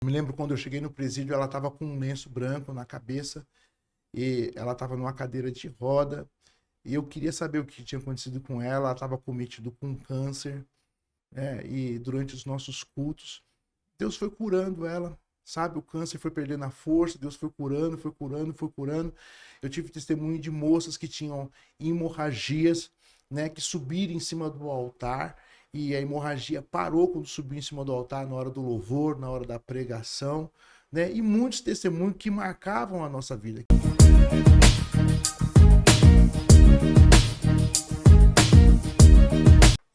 Me lembro quando eu cheguei no presídio, ela estava com um lenço branco na cabeça e ela estava numa cadeira de roda. E eu queria saber o que tinha acontecido com ela. Ela estava cometido com câncer, né? E durante os nossos cultos, Deus foi curando ela, sabe? O câncer foi perdendo a força, Deus foi curando, foi curando, foi curando. Eu tive testemunho de moças que tinham hemorragias, né? Que subiram em cima do altar e a hemorragia parou quando subiu em cima do altar na hora do louvor, na hora da pregação, né? E muitos testemunhos que marcavam a nossa vida.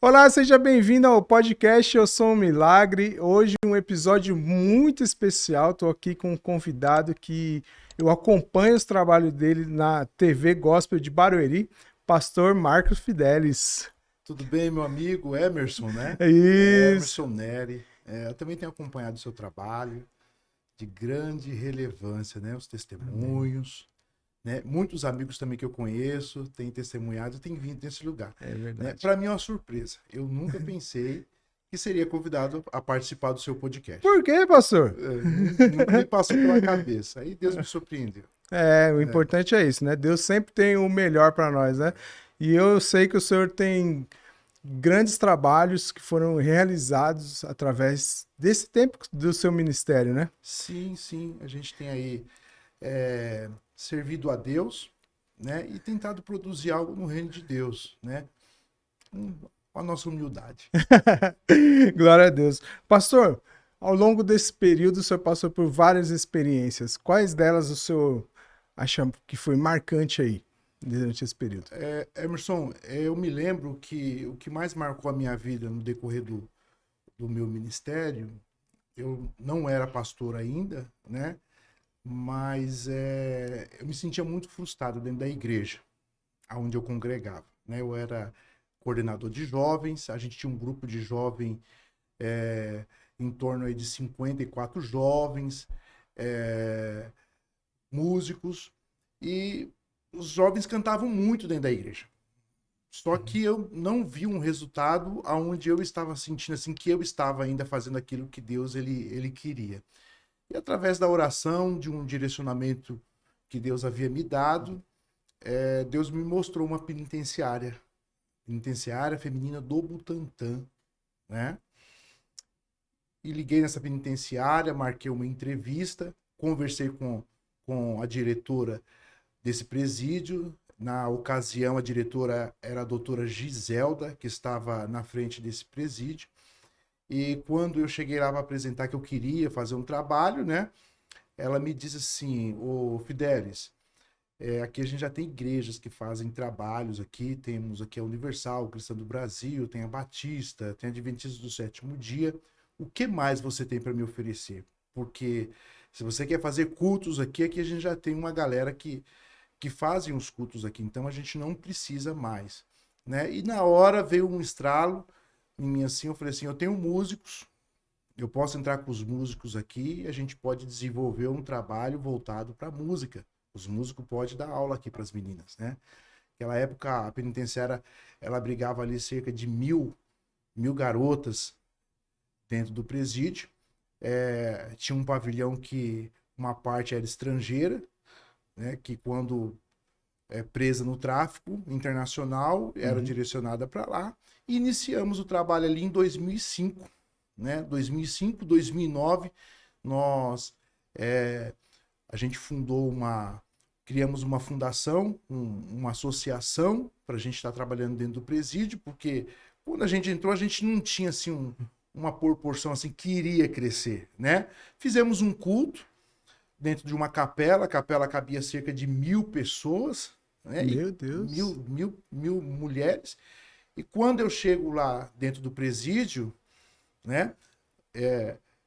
Olá, seja bem-vindo ao podcast Eu Sou um Milagre. Hoje um episódio muito especial. Estou aqui com um convidado que eu acompanho os trabalhos dele na TV Gospel de Barueri, pastor Marcos Fidelis. Tudo bem, meu amigo Emerson, né? Isso. Emerson Neri. Eu também tenho acompanhado o seu trabalho de grande relevância, né? Os testemunhos, né? Muitos amigos também que eu conheço têm testemunhado e têm vindo nesse lugar. É verdade. Né? Para mim é uma surpresa. Eu nunca pensei que seria convidado a participar do seu podcast. Por quê, pastor? Nunca me passou pela cabeça. Aí Deus me surpreendeu. O importante é isso, né? Deus sempre tem o melhor para nós, né? E eu sei que o senhor tem grandes trabalhos que foram realizados através desse tempo do seu ministério, né? Sim, sim. A gente tem aí servido a Deus, né? E tentado produzir algo no reino de Deus, né? Com a nossa humildade. Glória a Deus. Pastor, ao longo desse período o senhor passou por várias experiências. Quais delas o senhor acha que foi marcante aí durante esse período? Emerson, eu me lembro que o que mais marcou a minha vida no decorrer do meu ministério, eu não era pastor ainda, né? Mas eu me sentia muito frustrado dentro da igreja, onde eu congregava, né? Eu era coordenador de jovens, a gente tinha um grupo de jovens em torno aí de 54 jovens, músicos, e os jovens cantavam muito dentro da igreja. Só que eu não vi um resultado onde eu estava sentindo assim que eu estava ainda fazendo aquilo que Deus ele queria. E através da oração, de um direcionamento que Deus havia me dado, Deus me mostrou uma penitenciária feminina do Butantã, né? E liguei nessa penitenciária, marquei uma entrevista, conversei com a diretora desse presídio. Na ocasião, a diretora era a doutora Giselda, que estava na frente desse presídio. E quando eu cheguei lá para apresentar que eu queria fazer um trabalho, né? Ela me disse assim: ô Fidelis, aqui a gente já tem igrejas que fazem trabalhos aqui. Temos aqui a Universal, Cristã do Brasil, tem a Batista, tem a Adventista do Sétimo Dia. O que mais você tem para me oferecer? Porque se você quer fazer cultos aqui a gente já tem uma galera que fazem os cultos aqui, então a gente não precisa mais, né? E na hora veio um estralo em mim assim, eu falei assim, eu tenho músicos, eu posso entrar com os músicos aqui e a gente pode desenvolver um trabalho voltado para música. Os músicos podem dar aula aqui para as meninas, né? Naquela época a penitenciária, ela abrigava ali cerca de mil garotas dentro do presídio. Tinha um pavilhão que uma parte era estrangeira, né, que quando presa no tráfico internacional, era direcionada para lá. E iniciamos o trabalho ali em 2005, né? 2005, 2009, a gente criamos uma fundação, uma associação para a gente estar trabalhando dentro do presídio, porque quando a gente entrou, a gente não tinha assim uma proporção assim que iria crescer, né? Fizemos um culto dentro de uma capela, a capela cabia cerca de 1000 pessoas, né? Meu Deus! Mil mulheres. E quando eu chego lá dentro do presídio, né?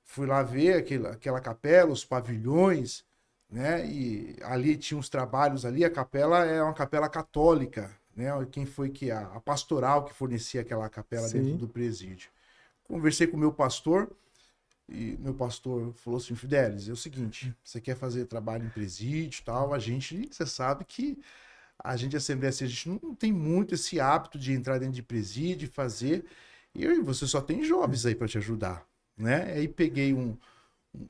Fui lá ver aquela capela, os pavilhões, né? E ali tinha uns trabalhos ali, a capela é uma capela católica, né? Quem foi que a pastoral que fornecia aquela capela dentro do presídio. Conversei com o meu pastor, e meu pastor falou assim, Fidelis, é o seguinte, você quer fazer trabalho em presídio e tal, você sabe que a gente, Assembleia, assim, a gente não tem muito esse hábito de entrar dentro de presídio e fazer, e você só tem jovens aí para te ajudar, né? Aí peguei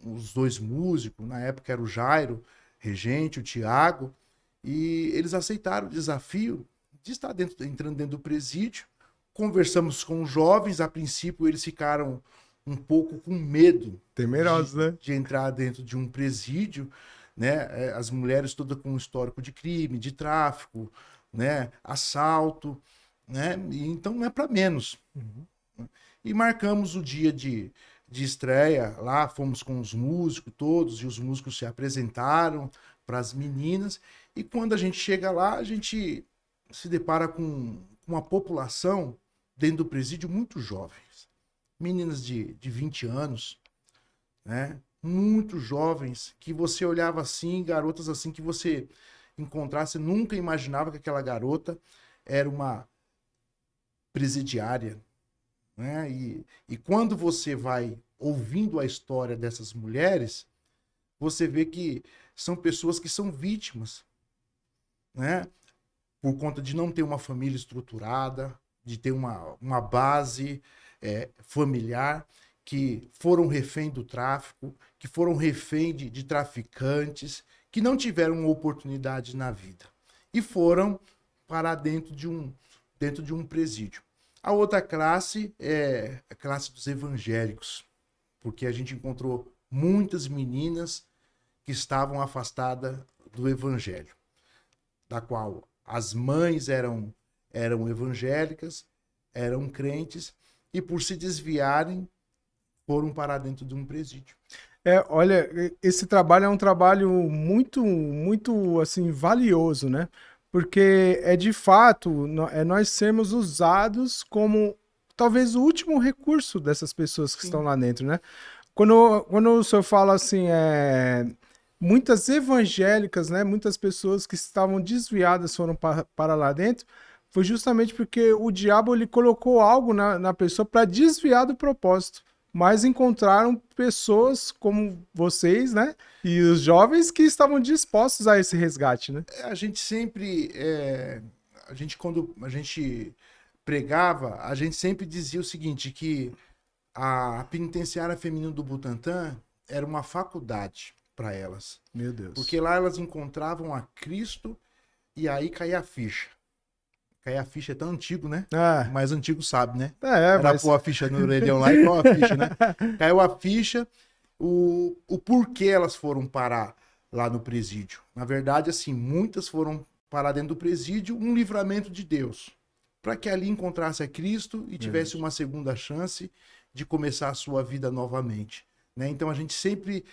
os dois músicos, na época era o Jairo, regente, o Tiago, e eles aceitaram o desafio de estar entrando dentro do presídio. Conversamos com os jovens, a princípio eles ficaram um pouco com medo Temerosos, né? de entrar dentro de um presídio, né? As mulheres todas com um histórico de crime, de tráfico, né? Assalto, né? E então não é para menos. E marcamos o dia de estreia lá, fomos com os músicos todos, e os músicos se apresentaram para as meninas, e quando a gente chega lá, a gente se depara com uma população dentro do presídio muito jovens, meninas de 20 anos, né? Muito jovens, que você olhava assim, garotas assim, que você encontrasse, nunca imaginava que aquela garota era uma presidiária, né? E quando você vai ouvindo a história dessas mulheres, você vê que são pessoas que são vítimas, né? Por conta de não ter uma família estruturada, de ter uma base familiar, que foram refém do tráfico, que foram refém de traficantes, que não tiveram uma oportunidade na vida e foram parar dentro de um presídio. A outra classe é a classe dos evangélicos, porque a gente encontrou muitas meninas que estavam afastadas do evangelho, da qual as mães eram evangélicas, eram crentes, e por se desviarem, foram parar dentro de um presídio. Olha, esse trabalho é um trabalho muito, muito, assim, valioso, né? Porque é de fato, nós sermos usados talvez o último recurso dessas pessoas que estão lá dentro, né? Quando o senhor fala assim, muitas evangélicas, né? Muitas pessoas que estavam desviadas foram para lá dentro, foi justamente porque o diabo ele colocou algo na pessoa para desviar do propósito. Mas encontraram pessoas como vocês, né? E os jovens que estavam dispostos a esse resgate, né? A gente sempre, quando a gente pregava, a gente sempre dizia o seguinte, que a penitenciária feminina do Butantã era uma faculdade para elas. Meu Deus. Porque lá elas encontravam a Cristo e aí caía a ficha. Cair a ficha é tão antigo, né? O mais antigo sabe, né? Era pôr a ficha no orelhão lá e pôr a ficha, né? Caiu a ficha, o porquê elas foram parar lá no presídio. Na verdade, assim, muitas foram parar dentro do presídio, um livramento de Deus. Para que ali encontrasse a Cristo e tivesse uma segunda chance de começar a sua vida novamente. Né? Então a gente sempre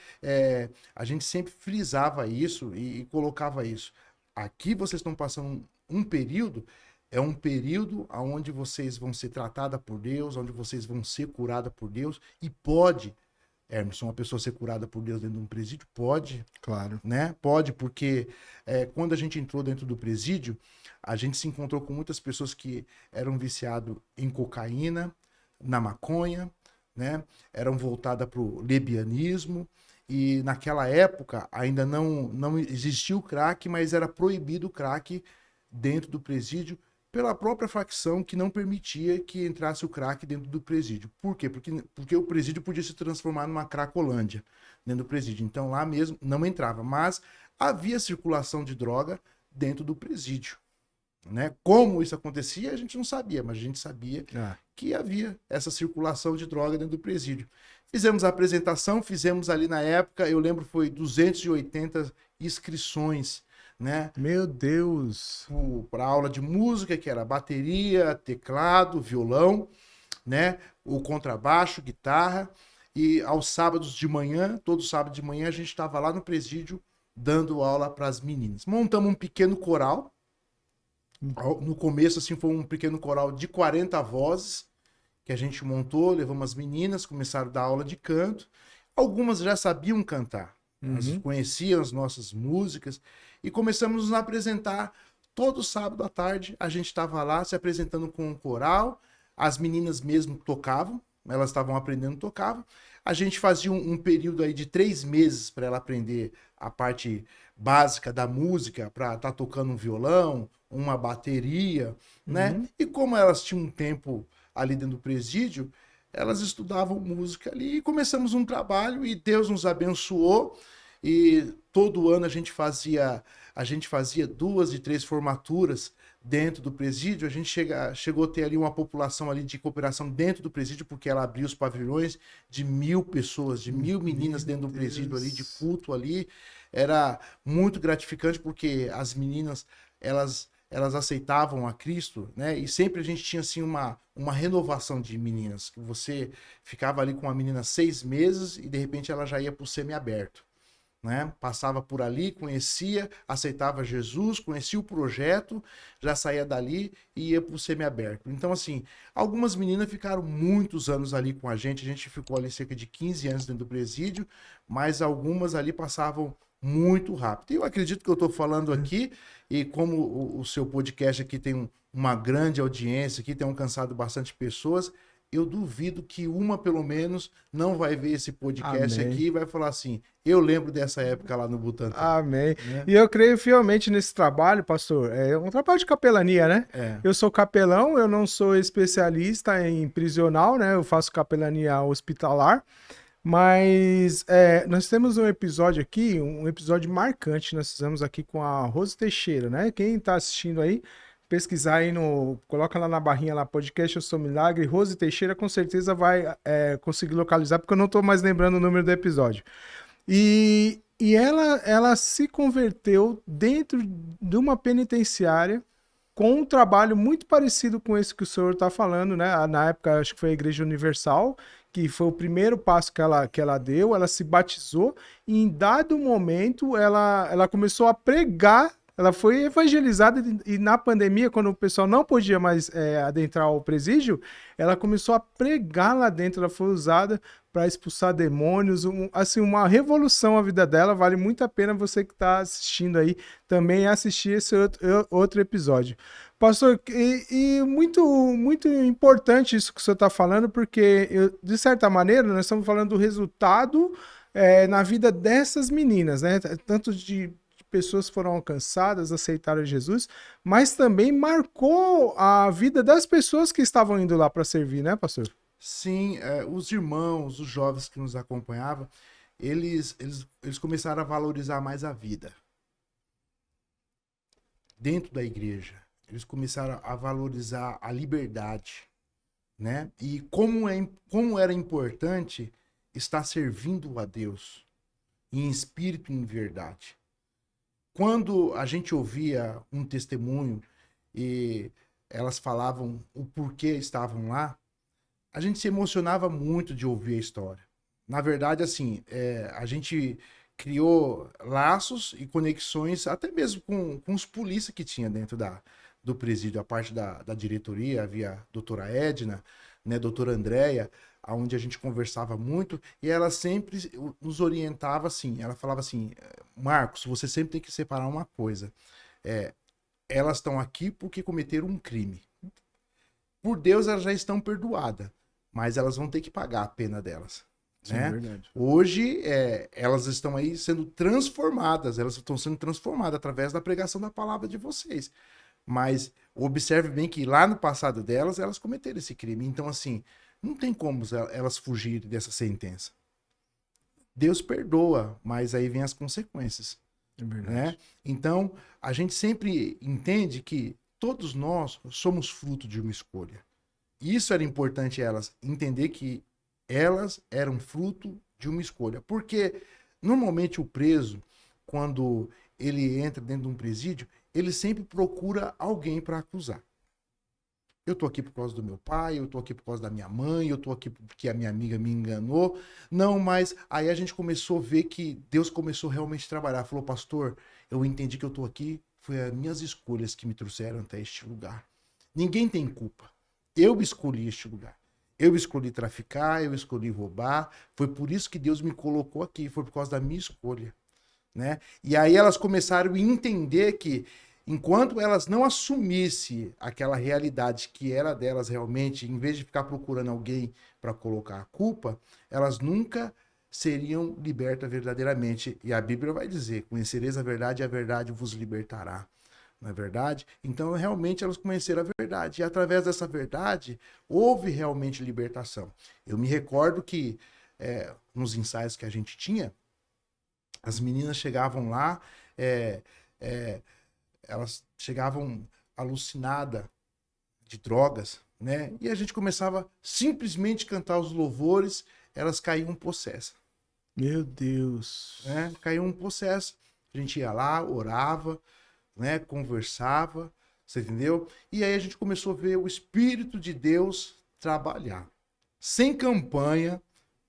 frisava isso e colocava isso. Aqui vocês estão passando um período. É um período onde vocês vão ser tratadas por Deus, onde vocês vão ser curadas por Deus. E pode, Emerson, uma pessoa ser curada por Deus dentro de um presídio? Pode. Claro. Né? Pode, porque quando a gente entrou dentro do presídio, a gente se encontrou com muitas pessoas que eram viciadas em cocaína, na maconha, né? Eram voltadas para o lesbianismo. E naquela época ainda não existia o crack, mas era proibido o crack dentro do presídio, pela própria facção que não permitia que entrasse o crack dentro do presídio. Por quê? Porque o presídio podia se transformar numa cracolândia dentro do presídio. Então lá mesmo não entrava, mas havia circulação de droga dentro do presídio. Né? Como isso acontecia, a gente não sabia, mas a gente sabia que havia essa circulação de droga dentro do presídio. Fizemos a apresentação, fizemos ali na época, eu lembro, foi 280 inscrições, né? Meu Deus! Para aula de música, que era bateria, teclado, violão, né? O contrabaixo, guitarra. E aos sábados de manhã, todo sábado de manhã, a gente estava lá no presídio dando aula para as meninas. Montamos um pequeno coral. No começo, assim, foi um pequeno coral de 40 vozes que a gente montou, levamos as meninas, começaram a dar aula de canto. Algumas já sabiam cantar, elas conheciam as nossas músicas e começamos a nos apresentar todo sábado à tarde. A gente estava lá se apresentando com um coral, as meninas mesmo tocavam, elas estavam aprendendo, tocavam. A gente fazia um período aí de 3 meses para ela aprender a parte básica da música, para estar tocando um violão, uma bateria, né? E como elas tinham um tempo ali dentro do presídio, elas estudavam música ali e começamos um trabalho e Deus nos abençoou e todo ano a gente fazia 2 e 3 formaturas dentro do presídio. A gente chegou a ter ali uma população ali de cooperação dentro do presídio, porque ela abriu os pavilhões de 1.000 pessoas, de 1.000 meninas dentro do presídio ali, de culto ali. Era muito gratificante porque as meninas, elas aceitavam a Cristo, né? E sempre a gente tinha assim uma renovação de meninas, que você ficava ali com uma menina 6 meses e de repente ela já ia para o semiaberto, né? Passava por ali, conhecia, aceitava Jesus, conhecia o projeto, já saía dali e ia para o semiaberto. Então, assim, algumas meninas ficaram muitos anos ali com a gente ficou ali cerca de 15 anos dentro do presídio, mas algumas ali passavam muito rápido. E eu acredito que eu estou falando aqui, e como o seu podcast aqui tem uma grande audiência, aqui tem alcançado bastante pessoas, eu duvido que uma, pelo menos, não vai ver esse podcast Amém. aqui e vai falar assim, eu lembro dessa época lá no Butantã. Amém. Né? E eu creio fielmente nesse trabalho, pastor. É um trabalho de capelania, né? É. Eu sou capelão, eu não sou especialista em prisional, né? Eu faço capelania hospitalar. Mas nós temos um episódio aqui, um episódio marcante, nós fizemos aqui com a Rose Teixeira, né? Quem tá assistindo aí, pesquisar aí coloca lá na barrinha lá, podcast Eu Sou Milagre, Rose Teixeira, com certeza vai conseguir localizar, porque eu não tô mais lembrando o número do episódio. E ela se converteu dentro de uma penitenciária com um trabalho muito parecido com esse que o senhor está falando, né? Na época, acho que foi a Igreja Universal, que foi o primeiro passo que ela deu, ela se batizou, e em dado momento ela começou a pregar, ela foi evangelizada, e na pandemia, quando o pessoal não podia mais adentrar o presídio, ela começou a pregar lá dentro, ela foi usada para expulsar demônios, assim, uma revolução a vida dela. Vale muito a pena você que está assistindo aí também assistir esse outro episódio. Pastor, e muito, muito importante isso que o senhor está falando, porque, de certa maneira, nós estamos falando do resultado na vida dessas meninas, né? Tanto de pessoas foram alcançadas, aceitaram Jesus, mas também marcou a vida das pessoas que estavam indo lá para servir, né, pastor? Sim, os irmãos, os jovens que nos acompanhavam, eles começaram a valorizar mais a vida dentro da igreja. Eles começaram a valorizar a liberdade, né? E como era importante estar servindo a Deus em espírito e em verdade. Quando a gente ouvia um testemunho e elas falavam o porquê estavam lá, a gente se emocionava muito de ouvir a história. Na verdade, assim, a gente criou laços e conexões até mesmo com os polícias que tinha dentro do presídio. A parte da diretoria, havia a doutora Edna, né, doutora Andréia, onde a gente conversava muito, e ela sempre nos orientava assim, ela falava assim, Marcos, você sempre tem que separar uma coisa. Elas estão aqui porque cometeram um crime. Por Deus, elas já estão perdoadas, mas elas vão ter que pagar a pena delas. Sim, né? Verdade. Hoje, elas estão aí sendo transformadas, elas estão sendo transformadas através da pregação da palavra de vocês. Mas observe bem que lá no passado delas, elas cometeram esse crime. Então, assim, não tem como elas fugirem dessa sentença. Deus perdoa, mas aí vem as consequências. É verdade. Né? Então, a gente sempre entende que todos nós somos fruto de uma escolha. Isso era importante elas entender que elas eram fruto de uma escolha. Porque normalmente o preso, quando ele entra dentro de um presídio, ele sempre procura alguém para acusar. Eu tô aqui por causa do meu pai, eu tô aqui por causa da minha mãe, eu tô aqui porque a minha amiga me enganou. Não, mas aí a gente começou a ver que Deus começou realmente a trabalhar. Falou, pastor, eu entendi que eu tô aqui, foi as minhas escolhas que me trouxeram até este lugar. Ninguém tem culpa. Eu escolhi este lugar. Eu escolhi traficar, eu escolhi roubar. Foi por isso que Deus me colocou aqui, foi por causa da minha escolha. Né? E aí elas começaram a entender que enquanto elas não assumissem aquela realidade que era delas realmente, em vez de ficar procurando alguém para colocar a culpa, elas nunca seriam libertas verdadeiramente. E a Bíblia vai dizer, conhecereis a verdade e a verdade vos libertará. não é verdade? Então, realmente, elas conheceram a verdade. E através dessa verdade, houve realmente libertação. Eu me recordo que, nos ensaios que a gente tinha, as meninas chegavam lá, é, é, elas chegavam alucinadas de drogas, né? E a gente começava simplesmente a cantar os louvores, elas caíam possessas. Meu Deus. Né? Caíam possessas. A gente ia lá, orava, né? Conversava, você entendeu? E aí a gente começou a ver o Espírito de Deus trabalhar. Sem campanha,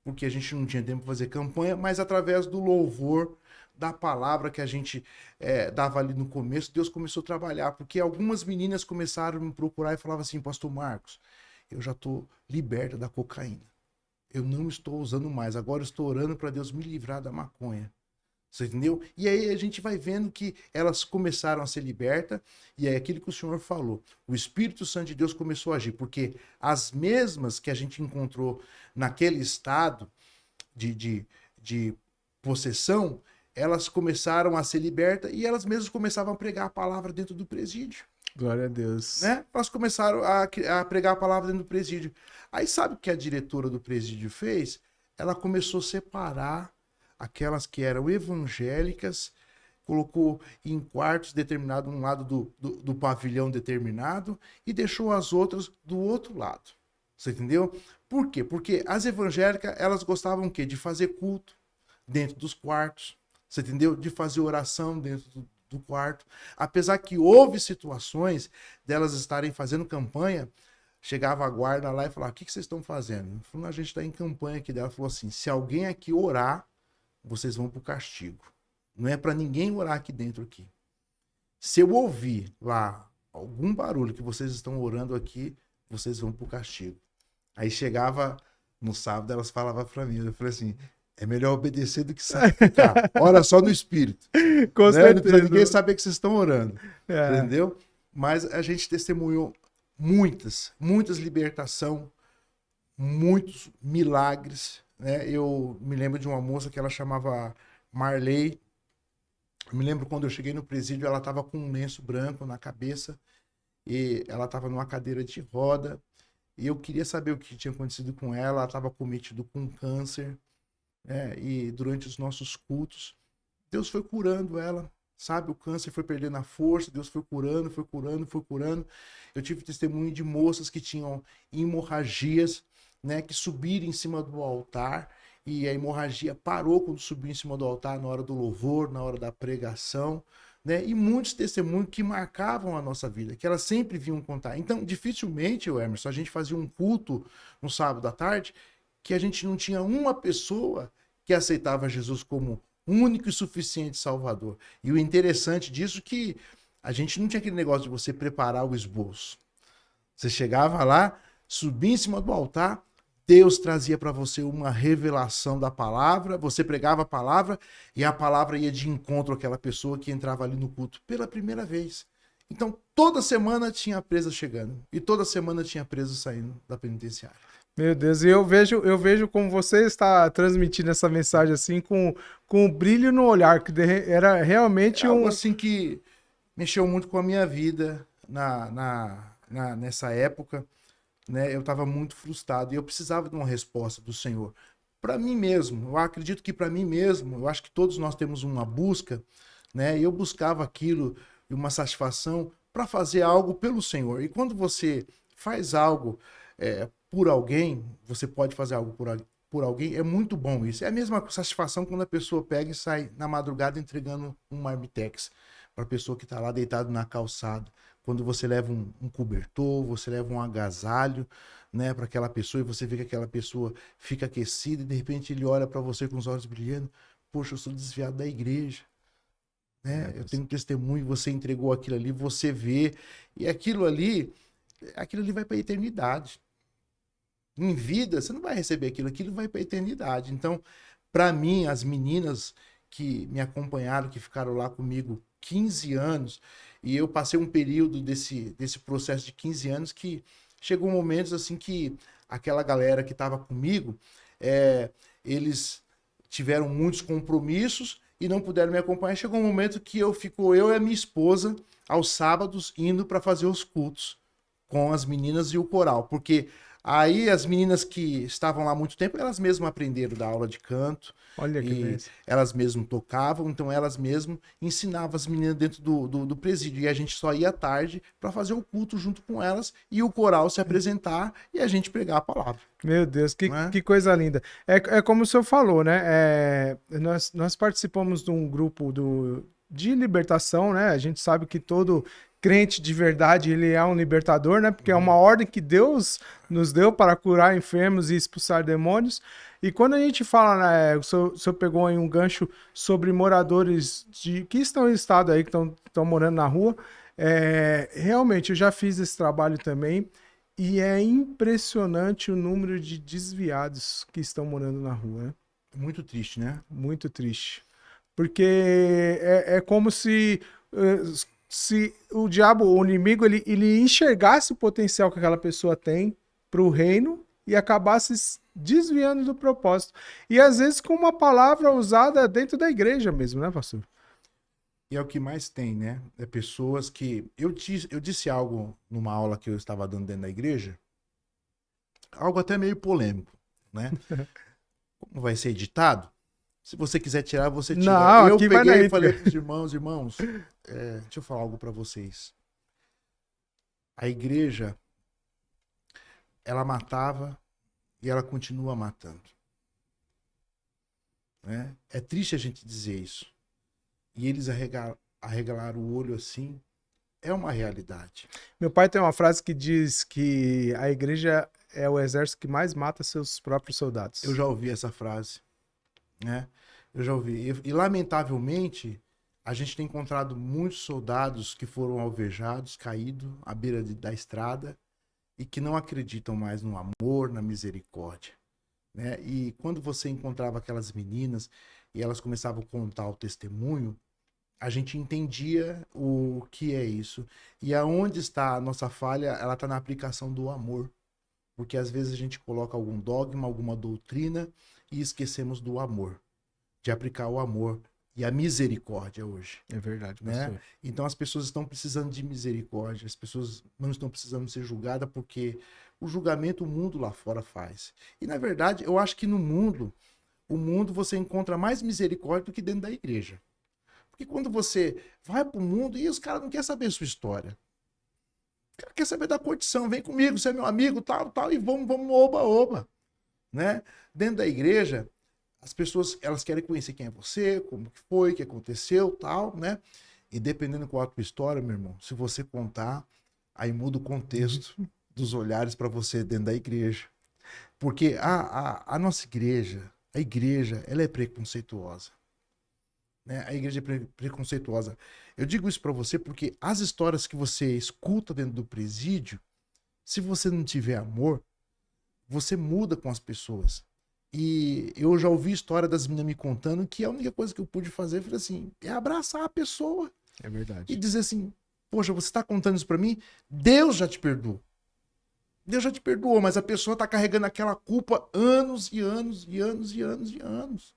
porque a gente não tinha tempo para fazer campanha, mas através do louvor, da palavra que a gente dava ali no começo, Deus começou a trabalhar, porque algumas meninas começaram a me procurar e falavam assim, Pastor Marcos, eu já estou liberta da cocaína. Eu não estou usando mais, agora eu estou orando para Deus me livrar da maconha. Você entendeu? E aí a gente vai vendo que elas começaram a ser libertas, e é aquilo que o Senhor falou. O Espírito Santo de Deus começou a agir, porque as mesmas que a gente encontrou naquele estado de possessão, elas começaram a ser libertas e elas mesmas começavam a pregar a palavra dentro do presídio. Glória a Deus. Né? Elas começaram a pregar a palavra dentro do presídio. Aí sabe o que a diretora do presídio fez? Ela começou a separar aquelas que eram evangélicas, colocou em quartos determinados, um lado do pavilhão determinado, e deixou as outras do outro lado. Você entendeu? Por quê? Porque as evangélicas, elas gostavam o quê? De fazer culto dentro dos quartos. Você entendeu? De fazer oração dentro do quarto. Apesar que houve situações delas estarem fazendo campanha, chegava a guarda lá e falava, o que vocês estão fazendo? Falei, a gente está em campanha aqui. Ela falou assim, se alguém aqui orar, vocês vão para o castigo. Não é para ninguém orar aqui dentro aqui. Se eu ouvir lá algum barulho que vocês estão orando aqui, vocês vão para o castigo. Aí chegava no sábado, elas falavam para mim, eu falei assim, é melhor obedecer do que sacrificar. Ora só no espírito. Com né? certeza. Não precisa ninguém saber que vocês estão orando. É. Entendeu? Mas a gente testemunhou muitas libertação, muitos milagres. Né? Eu me lembro de uma moça que ela chamava Marley. Eu me lembro quando eu cheguei no presídio, ela estava com um lenço branco na cabeça e ela estava numa cadeira de roda. E eu queria saber o que tinha acontecido com ela. Ela estava cometida com câncer. E durante os nossos cultos, Deus foi curando ela, sabe? O câncer foi perdendo a força, Deus foi curando, foi curando, foi curando. Eu tive testemunho de moças que tinham hemorragias, né? Que subiram em cima do altar e a hemorragia parou quando subiu em cima do altar na hora do louvor, na hora da pregação, né? E muitos testemunhos que marcavam a nossa vida, que elas sempre vinham contar. Então, dificilmente, Emerson, a gente fazia um culto no sábado à tarde que a gente não tinha uma pessoa que aceitava Jesus como único e suficiente Salvador. E o interessante disso é que a gente não tinha aquele negócio de você preparar o esboço. Você chegava lá, subia em cima do altar, Deus trazia para você uma revelação da palavra, você pregava a palavra e a palavra ia de encontro àquela pessoa que entrava ali no culto pela primeira vez. Então, toda semana tinha presa chegando e toda semana tinha preso saindo da penitenciária. Meu Deus, e eu vejo como você está transmitindo essa mensagem assim com um brilho no olhar, que era realmente algo assim que mexeu muito com a minha vida nessa época, né? Eu estava muito frustrado e eu precisava de uma resposta do Senhor. Para mim mesmo, eu acredito que para mim mesmo, eu acho que todos nós temos uma busca, né? Eu buscava aquilo e uma satisfação para fazer algo pelo Senhor. E quando você faz algo por alguém, você pode fazer algo por alguém, é muito bom isso. É a mesma satisfação quando a pessoa pega e sai na madrugada entregando um marmitex para a pessoa que está lá deitado na calçada. Quando você leva um cobertor, você leva um agasalho, né, para aquela pessoa e você vê que aquela pessoa fica aquecida e de repente ele olha para você com os olhos brilhando. Poxa, eu sou desviado da igreja. Né? Eu tenho testemunho, você entregou aquilo ali, você vê. E aquilo ali vai para a eternidade. Em vida, você não vai receber aquilo vai para a eternidade. Então, para mim, as meninas que me acompanharam, que ficaram lá comigo 15 anos, e eu passei um período desse processo de 15 anos que chegou momentos assim que aquela galera que estava comigo, eles tiveram muitos compromissos e não puderam me acompanhar. Chegou um momento que eu e a minha esposa, aos sábados, indo para fazer os cultos com as meninas e o coral, porque aí as meninas que estavam lá há muito tempo, elas mesmas aprenderam da aula de canto, Olha que e benção. elas mesmas tocavam, então elas mesmas ensinavam as meninas dentro do presídio, e a gente só ia à tarde para fazer o culto junto com elas, e o coral se apresentar, e a gente pregar a palavra. Meu Deus, Né? que coisa linda. É como o senhor falou, né? Nós participamos de um grupo de libertação, né? A gente sabe que todo crente de verdade, ele é um libertador, né? Porque é uma ordem que Deus nos deu para curar enfermos e expulsar demônios. E quando a gente fala, né, o senhor pegou aí um gancho sobre moradores que estão em estado aí, que estão morando na rua, realmente eu já fiz esse trabalho também. E é impressionante o número de desviados que estão morando na rua, né? Muito triste, né? Muito triste. Porque é como se o diabo, o inimigo, ele enxergasse o potencial que aquela pessoa tem para o reino e acabasse desviando do propósito. E às vezes com uma palavra usada dentro da igreja mesmo, né, pastor? E é o que mais tem, né? É pessoas que... Eu disse algo numa aula que eu estava dando dentro da igreja, algo até meio polêmico, né? Como vai ser editado, se você quiser tirar, você tira. Não, eu aqui vai na peguei e íntegra. falei para os irmãos, deixa eu falar algo para vocês. A igreja, ela matava e ela continua matando. Né? É triste a gente dizer isso. E eles arregalaram o olho assim, é uma realidade. Meu pai tem uma frase que diz que a igreja é o exército que mais mata seus próprios soldados. Eu já ouvi essa frase, né? Eu já ouvi. E lamentavelmente, a gente tem encontrado muitos soldados que foram alvejados, caídos à beira da estrada e que não acreditam mais no amor, na misericórdia. Né? E quando você encontrava aquelas meninas e elas começavam a contar o testemunho, a gente entendia o que é isso. E aonde está a nossa falha, ela está na aplicação do amor. Porque às vezes a gente coloca algum dogma, alguma doutrina e esquecemos do amor. De aplicar o amor e a misericórdia hoje. É verdade, Né? pastor. Então as pessoas estão precisando de misericórdia, as pessoas não estão precisando ser julgadas porque o julgamento o mundo lá fora faz. E na verdade, eu acho que no mundo, o mundo você encontra mais misericórdia do que dentro da igreja. Porque quando você vai pro mundo e os caras não querem saber a sua história. O cara quer saber da curtição, vem comigo, você é meu amigo, tal, e vamos oba-oba. Né? Dentro da igreja, as pessoas, elas querem conhecer quem é você, como que foi, o que aconteceu, tal, né? E dependendo qual a tua história, meu irmão, se você contar, aí muda o contexto dos olhares para você dentro da igreja. Porque a nossa igreja, a igreja, ela é preconceituosa. Né? A igreja é preconceituosa. Eu digo isso para você porque as histórias que você escuta dentro do presídio, se você não tiver amor, você muda com as pessoas. E eu já ouvi história das meninas me contando que a única coisa que eu pude fazer foi assim, é abraçar a pessoa. É verdade. E dizer assim, poxa, você está contando isso para mim? Deus já te perdoou. Deus já te perdoou, mas a pessoa está carregando aquela culpa anos e anos e anos e anos e anos.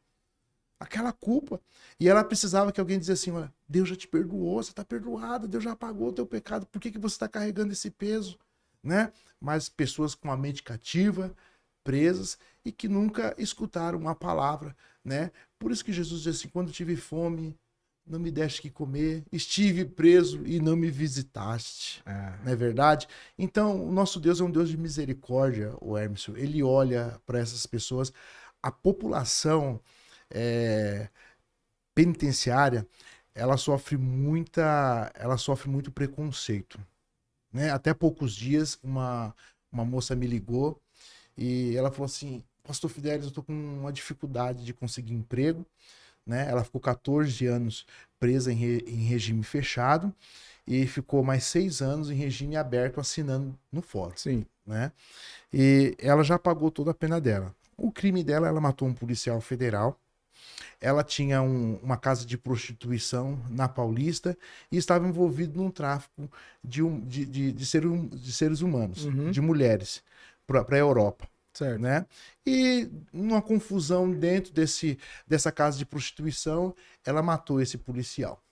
Aquela culpa. E ela precisava que alguém dissesse assim, olha, Deus já te perdoou, você está perdoada, Deus já apagou o teu pecado, por que você está carregando esse peso? Né? Mas pessoas com a mente cativa, presas e que nunca escutaram uma palavra, né? Por isso que Jesus disse assim, quando tive fome, não me deste que comer, estive preso e não me visitaste. Não é verdade? Então, o nosso Deus é um Deus de misericórdia, o Hermeson. Ele olha para essas pessoas. A população penitenciária, ela sofre muito preconceito. Né? Até poucos dias, uma moça me ligou e ela falou assim, Pastor Fidelis, eu tô com uma dificuldade de conseguir emprego, né? Ela ficou 14 anos presa em regime fechado e ficou mais 6 anos em regime aberto assinando no fórum. Sim. Né? E ela já pagou toda a pena dela. O crime dela, ela matou um policial federal, ela tinha uma casa de prostituição na Paulista e estava envolvido num tráfico de seres humanos, de mulheres, para a Europa. Certo. né? E numa confusão dentro dessa casa de prostituição, ela matou esse policial,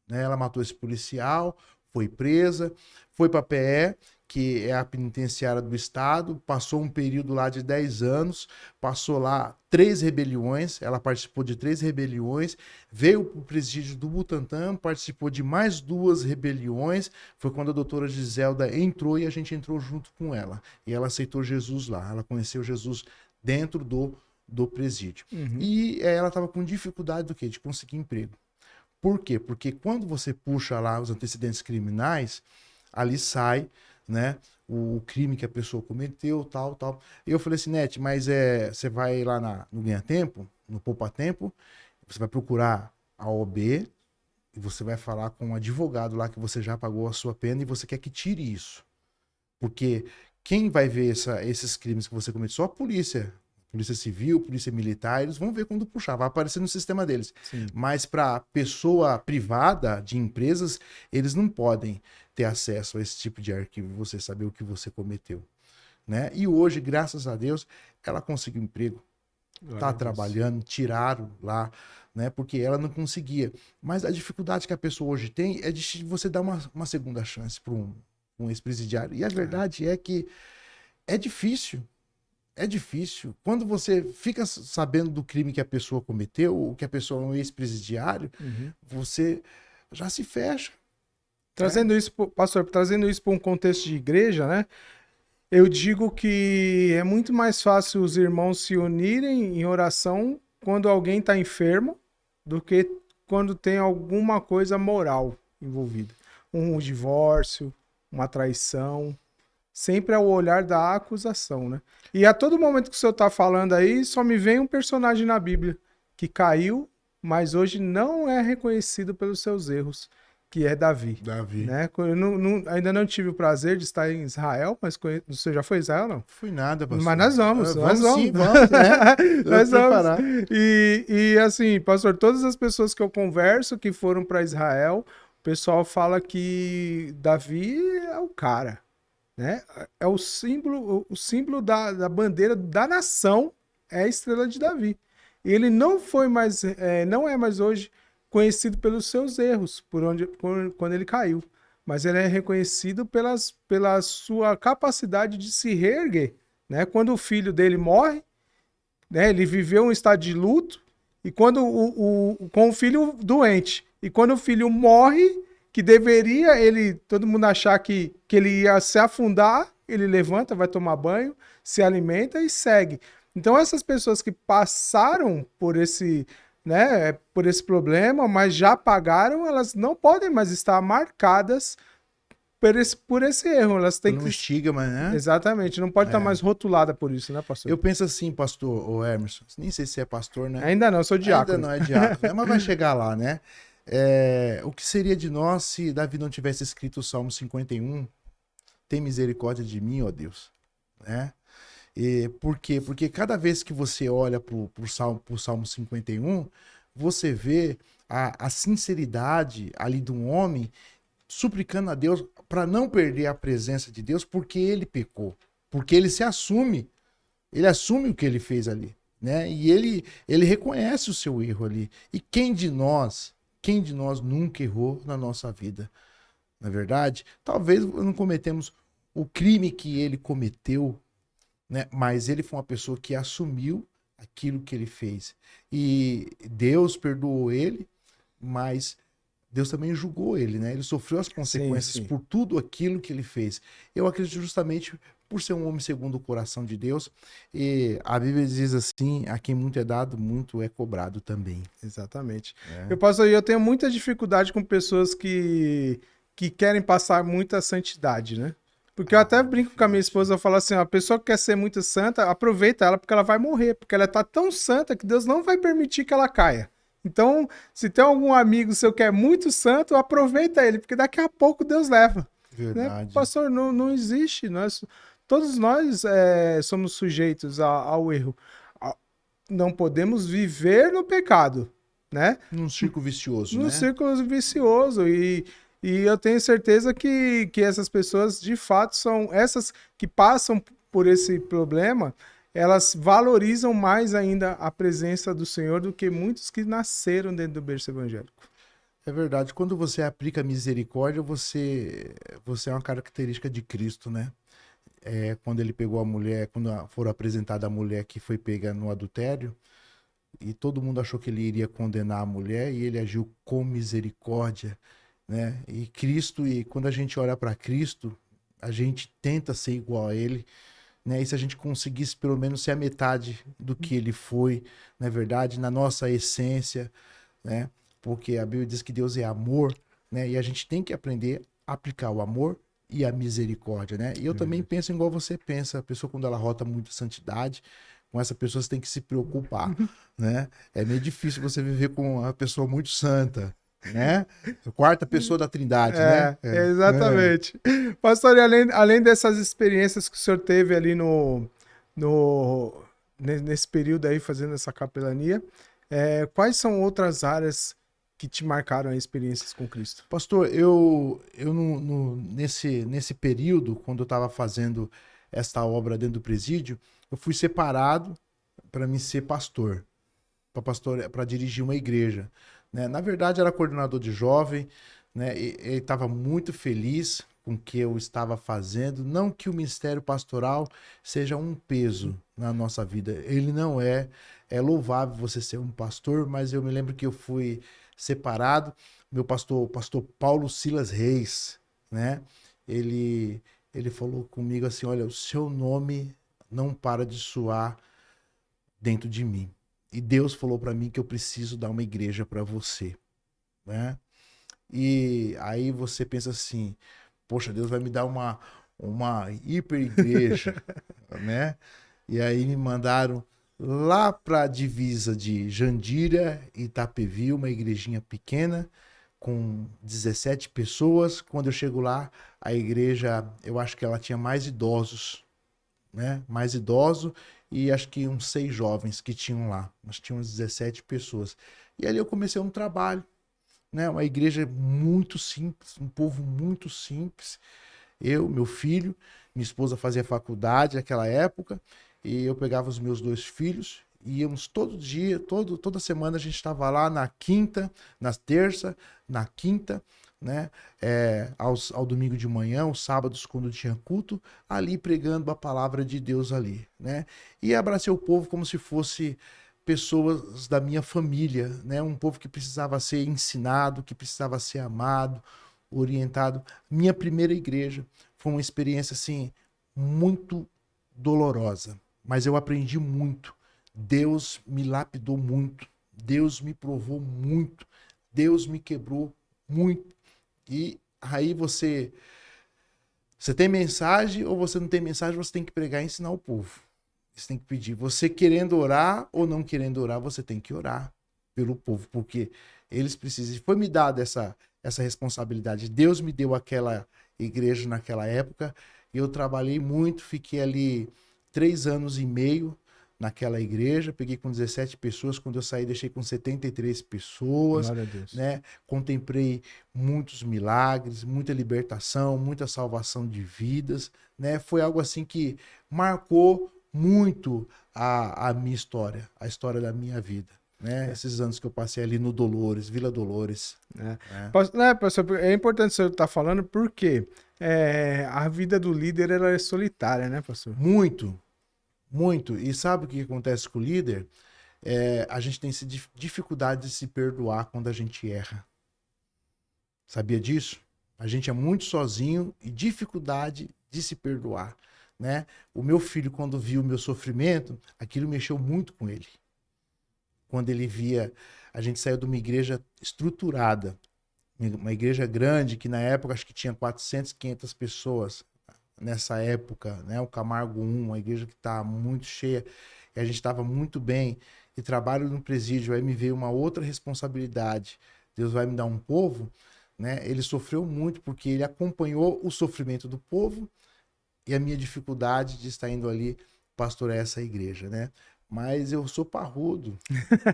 né? Ela matou esse policial, foi presa, foi para a PE, que é a penitenciária do estado, passou um período lá de 10 anos, passou lá 3 rebeliões, ela participou de 3 rebeliões, veio para o presídio do Butantã, participou de mais 2 rebeliões, foi quando a doutora Giselda entrou e a gente entrou junto com ela. E ela aceitou Jesus lá, ela conheceu Jesus dentro do presídio. E ela estava com dificuldade do quê? De conseguir emprego. Por quê? Porque quando você puxa lá os antecedentes criminais, ali sai, né, o crime que a pessoa cometeu, tal. E eu falei assim, Nete, mas você vai lá no Ganha Tempo, no Poupa Tempo, você vai procurar a OB e você vai falar com um advogado lá que você já pagou a sua pena e você quer que tire isso. Porque quem vai ver esses crimes que você cometeu? Só a polícia. Polícia Civil, Polícia Militar, eles vão ver quando puxar, vai aparecer no sistema deles. Sim. Mas para pessoa privada de empresas, eles não podem ter acesso a esse tipo de arquivo, você saber o que você cometeu, né? E hoje, graças a Deus, ela conseguiu emprego, tá trabalhando, tiraram lá, né? Porque ela não conseguia. Mas a dificuldade que a pessoa hoje tem é de você dar uma segunda chance para um ex-presidiário. E a verdade é que é difícil. É difícil. Quando você fica sabendo do crime que a pessoa cometeu, ou que a pessoa é um ex-presidiário, você já se fecha. Trazendo isso, pastor, trazendo isso para um contexto de igreja, né? Eu digo que é muito mais fácil os irmãos se unirem em oração quando alguém está enfermo do que quando tem alguma coisa moral envolvida. Um divórcio, uma traição. Sempre é o olhar da acusação, né? E a todo momento que o senhor está falando aí, só me vem um personagem na Bíblia que caiu, mas hoje não é reconhecido pelos seus erros, que é Davi. Né? Eu ainda não tive o prazer de estar em Israel, mas você já foi a Israel, não? Fui nada, pastor. Mas nós vamos, nós vamos. Sim, vamos, né? Nós vamos. E assim, pastor, todas as pessoas que eu converso que foram para Israel, o pessoal fala que Davi é o cara. Né? É o símbolo da bandeira da nação, é a estrela de Davi. Ele não foi mais, não é mais hoje conhecido pelos seus erros, quando ele caiu, mas ele é reconhecido pela sua capacidade de se reerguer. Né? Quando o filho dele morre, né, ele viveu um estado de luto, e quando com o filho doente, e quando o filho morre, que deveria todo mundo achar que ele ia se afundar, ele levanta, vai tomar banho, se alimenta e segue. Então essas pessoas que passaram por esse problema, mas já pagaram, elas não podem mais estar marcadas por esse erro. Elas têm que... estigma, né? Exatamente, não pode estar mais rotulada por isso, né, pastor? Eu penso assim, pastor Emerson, nem sei se é pastor, né? Ainda não, eu sou diácono. Ainda não é diácono, né? Mas vai chegar lá, né? O que seria de nós se Davi não tivesse escrito o Salmo 51? Tem misericórdia de mim, ó Deus. Né? Por quê? Porque cada vez que você olha pro Salmo 51, você vê a sinceridade ali de um homem suplicando a Deus para não perder a presença de Deus porque ele pecou. Porque ele se assume. Ele assume o que ele fez ali. Né? E ele reconhece o seu erro ali. E quem de nós nunca errou na nossa vida? Na verdade, talvez não cometemos o crime que ele cometeu, né? Mas ele foi uma pessoa que assumiu aquilo que ele fez. E Deus perdoou ele, mas Deus também julgou ele, né? Ele sofreu as consequências por tudo aquilo que ele fez. Eu acredito justamente por ser um homem segundo o coração de Deus. E a Bíblia diz assim, a quem muito é dado, muito é cobrado também. Exatamente. Eu tenho muita dificuldade com pessoas que querem passar muita santidade, né? Porque eu até brinco com a minha esposa, eu falo assim, ó, a pessoa que quer ser muito santa, aproveita ela porque ela vai morrer, porque ela tá tão santa que Deus não vai permitir que ela caia. Então, se tem algum amigo seu que é muito santo, aproveita ele, porque daqui a pouco Deus leva. Verdade. Né? Pastor, não existe. Todos nós somos sujeitos ao erro. Não podemos viver no pecado, né? Num círculo vicioso, Num né? círculo vicioso. E eu tenho certeza que essas pessoas, de fato, são essas que passam por esse problema. elas valorizam mais ainda a presença do Senhor do que muitos que nasceram dentro do berço evangélico. É verdade. Quando você aplica misericórdia, você é uma característica de Cristo, né? Quando ele pegou a mulher, quando for apresentada a mulher que foi pega no adultério, e todo mundo achou que ele iria condenar a mulher, e ele agiu com misericórdia, né? E Cristo, e quando a gente olha para Cristo, a gente tenta ser igual a ele, né? E se a gente conseguisse pelo menos ser a metade do que ele foi, na verdade, na nossa essência, né? Porque a Bíblia diz que Deus é amor, né? E a gente tem que aprender a aplicar o amor e a misericórdia, né? E eu também penso igual você pensa, a pessoa quando ela rota muito santidade, com essa pessoa você tem que se preocupar, né? É meio difícil você viver com uma pessoa muito santa, né? A quarta pessoa da Trindade, né? Exatamente. Pastor, e além dessas experiências que o senhor teve ali nesse período aí fazendo essa capelania, quais são outras áreas que te marcaram as experiências com Cristo? Pastor, nesse período, quando eu estava fazendo esta obra dentro do presídio, eu fui separado para me ser pastor, para dirigir uma igreja, né? Na verdade, era coordenador de jovem, né? Ele estava muito feliz com o que eu estava fazendo. Não que o ministério pastoral seja um peso na nossa vida. Ele não é. É louvável você ser um pastor, mas eu me lembro que eu fui separado. Meu pastor, o pastor Paulo Silas Reis, né? Ele falou comigo assim: olha, o seu nome não para de soar dentro de mim. E Deus falou para mim que eu preciso dar uma igreja para você, né? E aí você pensa assim: poxa, Deus vai me dar uma hiper igreja, né? E aí me mandaram lá para a divisa de Jandira e Itapevi, uma igrejinha pequena com 17 pessoas. Quando eu chego lá, a igreja, eu acho que ela tinha mais idosos, né? Mais idoso, e acho que uns 6 jovens que tinham lá. Nós tínhamos 17 pessoas. E ali eu comecei um trabalho, né? Uma igreja muito simples, um povo muito simples. Eu, meu filho, minha esposa fazia faculdade naquela época, e eu pegava os meus 2 filhos, e íamos todo dia, toda semana a gente estava lá na quinta, na terça, na quinta, né? Ao domingo de manhã, os sábados quando tinha culto, ali pregando a palavra de Deus ali, né? E abracei o povo como se fosse pessoas da minha família, né? Um povo que precisava ser ensinado, que precisava ser amado, orientado. Minha primeira igreja foi uma experiência assim muito dolorosa, mas eu aprendi muito. Deus me lapidou muito, Deus me provou muito, Deus me quebrou muito. E aí você tem mensagem ou você não tem mensagem, você tem que pregar e ensinar o povo. Você tem que pedir. Você querendo orar ou não querendo orar, você tem que orar pelo povo, porque eles precisam. Foi me dada essa responsabilidade. Deus me deu aquela igreja naquela época. E eu trabalhei muito, fiquei ali 3 anos e meio naquela igreja. Peguei com 17 pessoas. Quando eu saí, deixei com 73 pessoas. Glória a Deus. Né? Contemplei muitos milagres, muita libertação, muita salvação de vidas. Né? Foi algo assim que marcou muito a minha história, a história da minha vida. Né? Esses anos que eu passei ali no Dolores, Vila Dolores. Pastor, é importante o senhor estar falando porque a vida do líder ela é solitária, né, pastor? Muito, muito. E sabe o que acontece com o líder? A gente tem dificuldade de se perdoar quando a gente erra. Sabia disso? A gente é muito sozinho e dificuldade de se perdoar. Né? O meu filho, quando viu o meu sofrimento, aquilo mexeu muito com ele. Quando ele via, a gente saiu de uma igreja estruturada, uma igreja grande, que na época acho que tinha 400, 500 pessoas, nessa época, né? O Camargo 1, uma igreja que está muito cheia, e a gente estava muito bem, e trabalho no presídio, aí me veio uma outra responsabilidade, Deus vai me dar um povo, né? Ele sofreu muito, porque ele acompanhou o sofrimento do povo, e a minha dificuldade de estar indo ali pastorear essa igreja, né? Mas eu sou parrudo,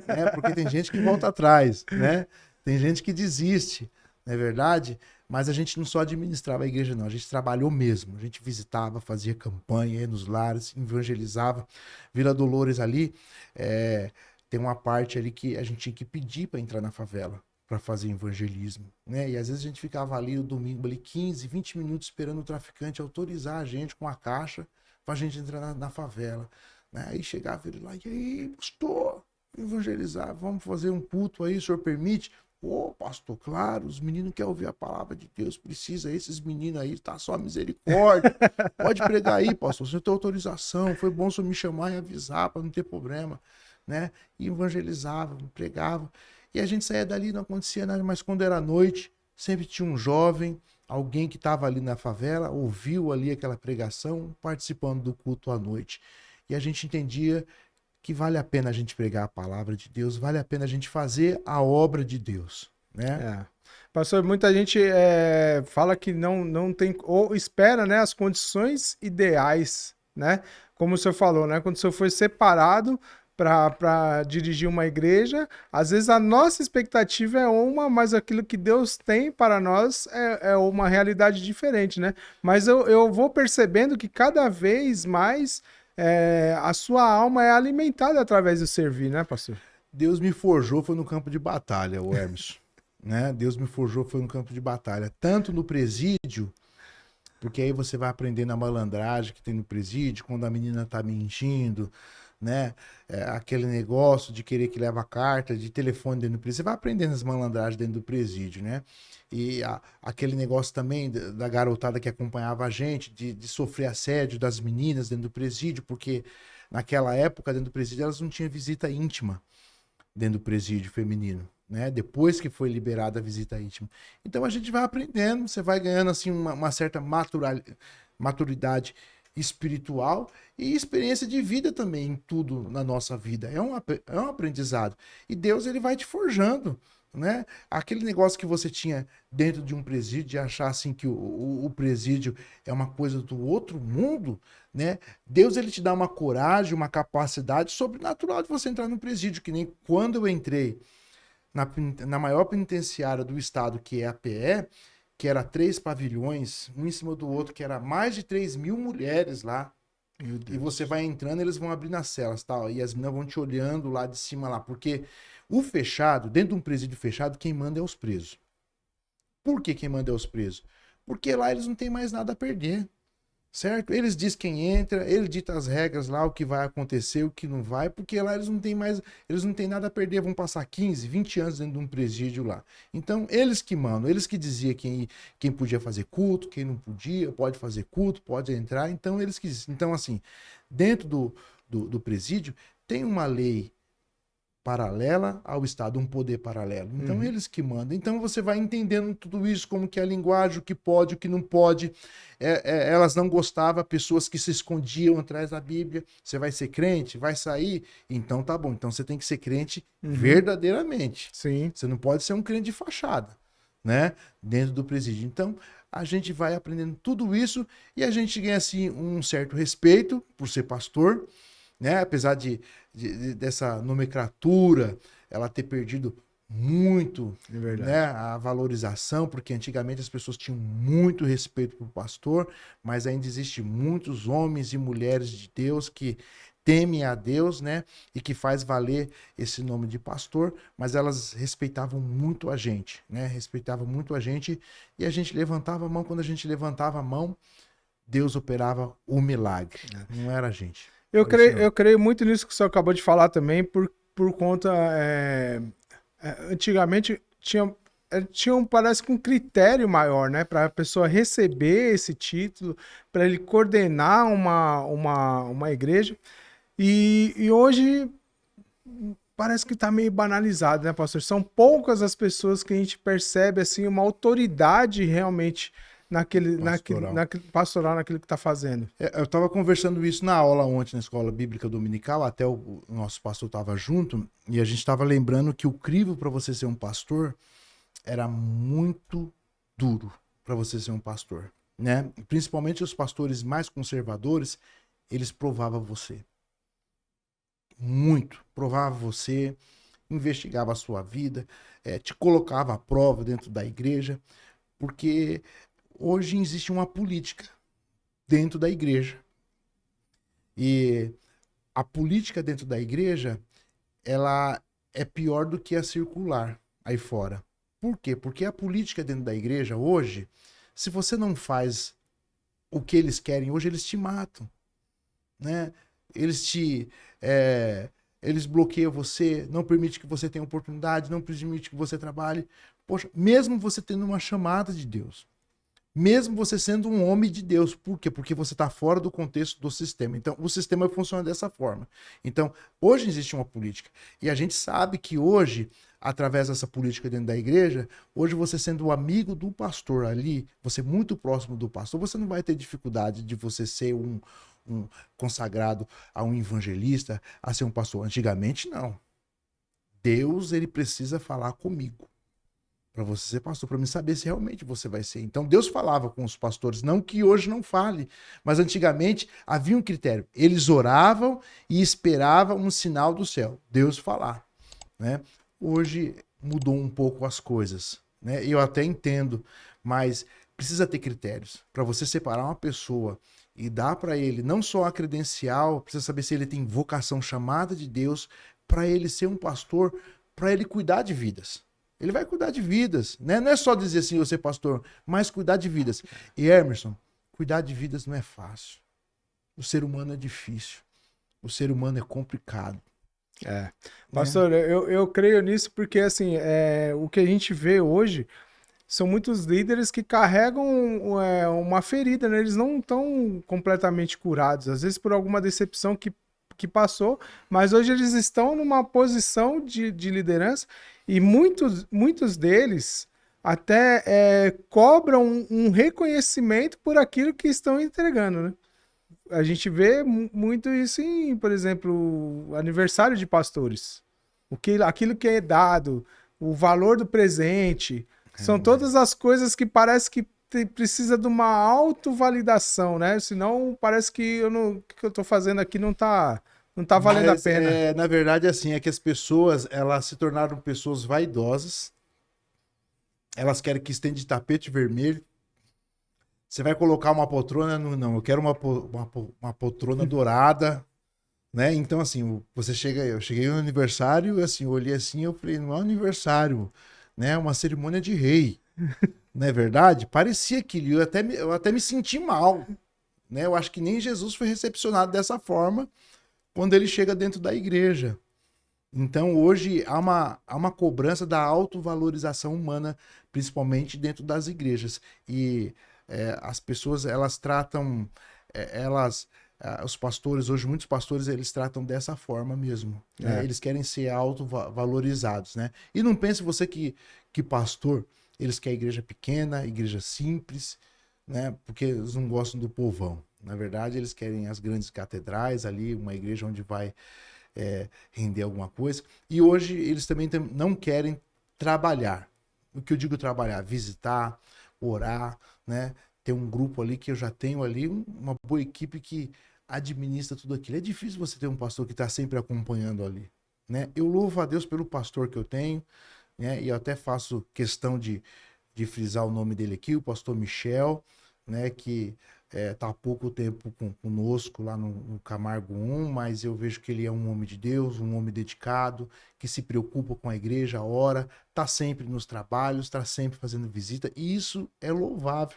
né? Porque tem gente que volta atrás, né? Tem gente que desiste, não é verdade? Mas a gente não só administrava a igreja, não. A gente trabalhou mesmo. A gente visitava, fazia campanha, ia nos lares, evangelizava. Vila Dolores ali, tem uma parte ali que a gente tinha que pedir para entrar na favela, para fazer evangelismo, né? E às vezes a gente ficava ali no domingo, ali 15, 20 minutos esperando o traficante autorizar a gente com a caixa para a gente entrar na favela, né? Aí chegava ele lá, e aí, pastor, evangelizar, vamos fazer um culto aí, o senhor permite? Ô, pastor, claro, os meninos querem ouvir a palavra de Deus, precisa, esses meninos aí, tá só misericórdia. Pode pregar aí, pastor, você tem autorização, foi bom o senhor me chamar e avisar para não ter problema, né? E evangelizava, pregava. E a gente saía dali, não acontecia nada, mas quando era noite, sempre tinha um jovem, alguém que estava ali na favela, ouviu ali aquela pregação, participando do culto à noite. E a gente entendia que vale a pena a gente pregar a palavra de Deus, vale a pena a gente fazer a obra de Deus, né? Pastor, muita gente fala que não tem, ou espera, né, as condições ideais, né? Como o senhor falou, né? Quando o senhor foi separado para dirigir uma igreja, às vezes a nossa expectativa é uma, mas aquilo que Deus tem para nós é uma realidade diferente, né? Mas eu vou percebendo que cada vez mais a sua alma é alimentada através do servir, né, pastor? Deus me forjou foi no campo de batalha, o Hermes. Né? Deus me forjou foi no campo de batalha. Tanto no presídio, porque aí você vai aprendendo a malandragem que tem no presídio, quando a menina tá mentindo, né? Aquele negócio de querer que leva carta, de telefone dentro do presídio. Você vai aprendendo as malandragens dentro do presídio, né? E aquele negócio também da garotada que acompanhava a gente, de sofrer assédio das meninas dentro do presídio, porque naquela época, dentro do presídio, elas não tinham visita íntima dentro do presídio feminino, né? Depois que foi liberada a visita íntima. Então a gente vai aprendendo, você vai ganhando assim uma certa maturidade espiritual e experiência de vida também em tudo na nossa vida. É um aprendizado. E Deus, ele vai te forjando, né? Aquele negócio que você tinha dentro de um presídio, de achar assim que o presídio é uma coisa do outro mundo, né? Deus, ele te dá uma coragem, uma capacidade sobrenatural de você entrar no presídio, que nem quando eu entrei na maior penitenciária do estado, que é a PE, que era 3 pavilhões, um em cima do outro, que era mais de 3.000 mulheres lá. E você vai entrando, eles vão abrindo as celas, tal, e as meninas vão te olhando lá de cima lá, porque o fechado, dentro de um presídio fechado, quem manda é os presos. Por que quem manda é os presos? Porque lá eles não têm mais nada a perder, certo? Eles dizem quem entra, ele dita as regras lá, o que vai acontecer, o que não vai, porque lá eles não têm nada a perder, vão passar 15, 20 anos dentro de um presídio lá. Então, eles que mandam, eles que diziam quem podia fazer culto, quem não podia, pode fazer culto, pode entrar, então eles que dizem. Então, assim, dentro do presídio, tem uma lei paralela ao Estado, um poder paralelo. Então, eles que mandam. Então, você vai entendendo tudo isso, como que é a linguagem, o que pode, o que não pode. Elas não gostavam, pessoas que se escondiam atrás da Bíblia. Você vai ser crente? Vai sair? Então, tá bom. Então, você tem que ser crente verdadeiramente. Sim. Você não pode ser um crente de fachada, né? Dentro do presídio. Então, a gente vai aprendendo tudo isso e a gente ganha, assim, um certo respeito por ser pastor, né? Apesar dessa nomenclatura ela ter perdido muito, né, a valorização, porque antigamente as pessoas tinham muito respeito por pastor, mas ainda existe muitos homens e mulheres de Deus que temem a Deus, né, e que faz valer esse nome de pastor, mas elas respeitavam muito a gente, né, respeitavam muito a gente, e a gente levantava a mão. Quando a gente levantava a mão, Deus operava o milagre, não era a gente. Eu creio muito nisso que o senhor acabou de falar também, por conta. Antigamente tinha parece que um critério maior, né? Para a pessoa receber esse título, para ele coordenar uma igreja. E hoje parece que está meio banalizado, né, pastor? São poucas as pessoas que a gente percebe assim, uma autoridade realmente naquele pastoral, naquilo que está fazendo. Eu estava conversando isso na aula ontem na escola bíblica dominical, até o nosso pastor estava junto, e a gente estava lembrando que o crivo para você ser um pastor era muito duro para você ser um pastor, né? Principalmente os pastores mais conservadores, eles provavam você. Muito. Provavam você, investigava a sua vida, te colocava à prova dentro da igreja, Porque hoje existe uma política dentro da igreja. E a política dentro da igreja, ela é pior do que a circular aí fora. Por quê? Porque a política dentro da igreja hoje, se você não faz o que eles querem hoje, eles te matam, né? Eles bloqueiam você, não permite que você tenha oportunidade, não permite que você trabalhe. Poxa, mesmo você tendo uma chamada de Deus, mesmo você sendo um homem de Deus. Por quê? Porque você está fora do contexto do sistema. Então, o sistema funciona dessa forma. Então, hoje existe uma política. E a gente sabe que hoje, através dessa política dentro da igreja, hoje você sendo o amigo do pastor ali, você muito próximo do pastor, você não vai ter dificuldade de você ser um consagrado a um evangelista, a ser um pastor. Antigamente, não. Deus, ele precisa falar comigo para você ser pastor, para mim saber se realmente você vai ser. Então Deus falava com os pastores, não que hoje não fale, mas antigamente havia um critério. Eles oravam e esperavam um sinal do céu, Deus falar, né? Hoje mudou um pouco as coisas, né? Eu até entendo, mas precisa ter critérios para você separar uma pessoa e dar para ele não só a credencial, precisa saber se ele tem vocação chamada de Deus para ele ser um pastor, para ele cuidar de vidas. Ele vai cuidar de vidas, né? Não é só dizer assim, eu ser pastor, mas cuidar de vidas. E Emerson, cuidar de vidas não é fácil. O ser humano é difícil. O ser humano é complicado. Pastor, eu creio nisso porque, assim, o que a gente vê hoje são muitos líderes que carregam uma ferida, né? Eles não estão completamente curados, às vezes por alguma decepção que passou, mas hoje eles estão numa posição de liderança e muitos deles até cobram um reconhecimento por aquilo que estão entregando, né? A gente vê muito isso em, por exemplo, aniversário de pastores. Aquilo que é dado, o valor do presente, são todas as coisas que parece que precisa de uma autovalidação, né? Senão parece que o que eu tô fazendo aqui não tá valendo a pena. Na verdade, assim, é que as pessoas, elas se tornaram pessoas vaidosas. Elas querem que estende de tapete vermelho. Você vai colocar uma poltrona? Não, eu quero uma poltrona dourada, né? Então, assim, eu cheguei no aniversário, assim, eu olhei assim, eu falei, não é um aniversário, né? É uma cerimônia de rei. Não é verdade? Parecia aquilo. Eu até me senti mal, né? Eu acho que nem Jesus foi recepcionado dessa forma quando ele chega dentro da igreja. Então, hoje, há uma cobrança da autovalorização humana, principalmente dentro das igrejas. E as pessoas, elas tratam, os pastores, hoje, muitos pastores, eles tratam dessa forma mesmo. Né? Eles querem ser autovalorizados, né? E não pense você que pastor, eles querem igreja pequena, igreja simples, né? Porque eles não gostam do povão. Na verdade, eles querem as grandes catedrais ali, uma igreja onde vai render alguma coisa. E hoje eles também não querem trabalhar. O que eu digo trabalhar? Visitar, orar, né? Ter um grupo ali que eu já tenho ali, uma boa equipe que administra tudo aquilo. É difícil você ter um pastor que está sempre acompanhando ali, né? Eu louvo a Deus pelo pastor que eu tenho, né? E eu até faço questão de frisar o nome dele aqui, o pastor Michel, né? Que tá há pouco tempo conosco lá no Camargo 1, mas eu vejo que ele é um homem de Deus, um homem dedicado, que se preocupa com a igreja, ora, tá sempre nos trabalhos, tá sempre fazendo visita, e isso é louvável,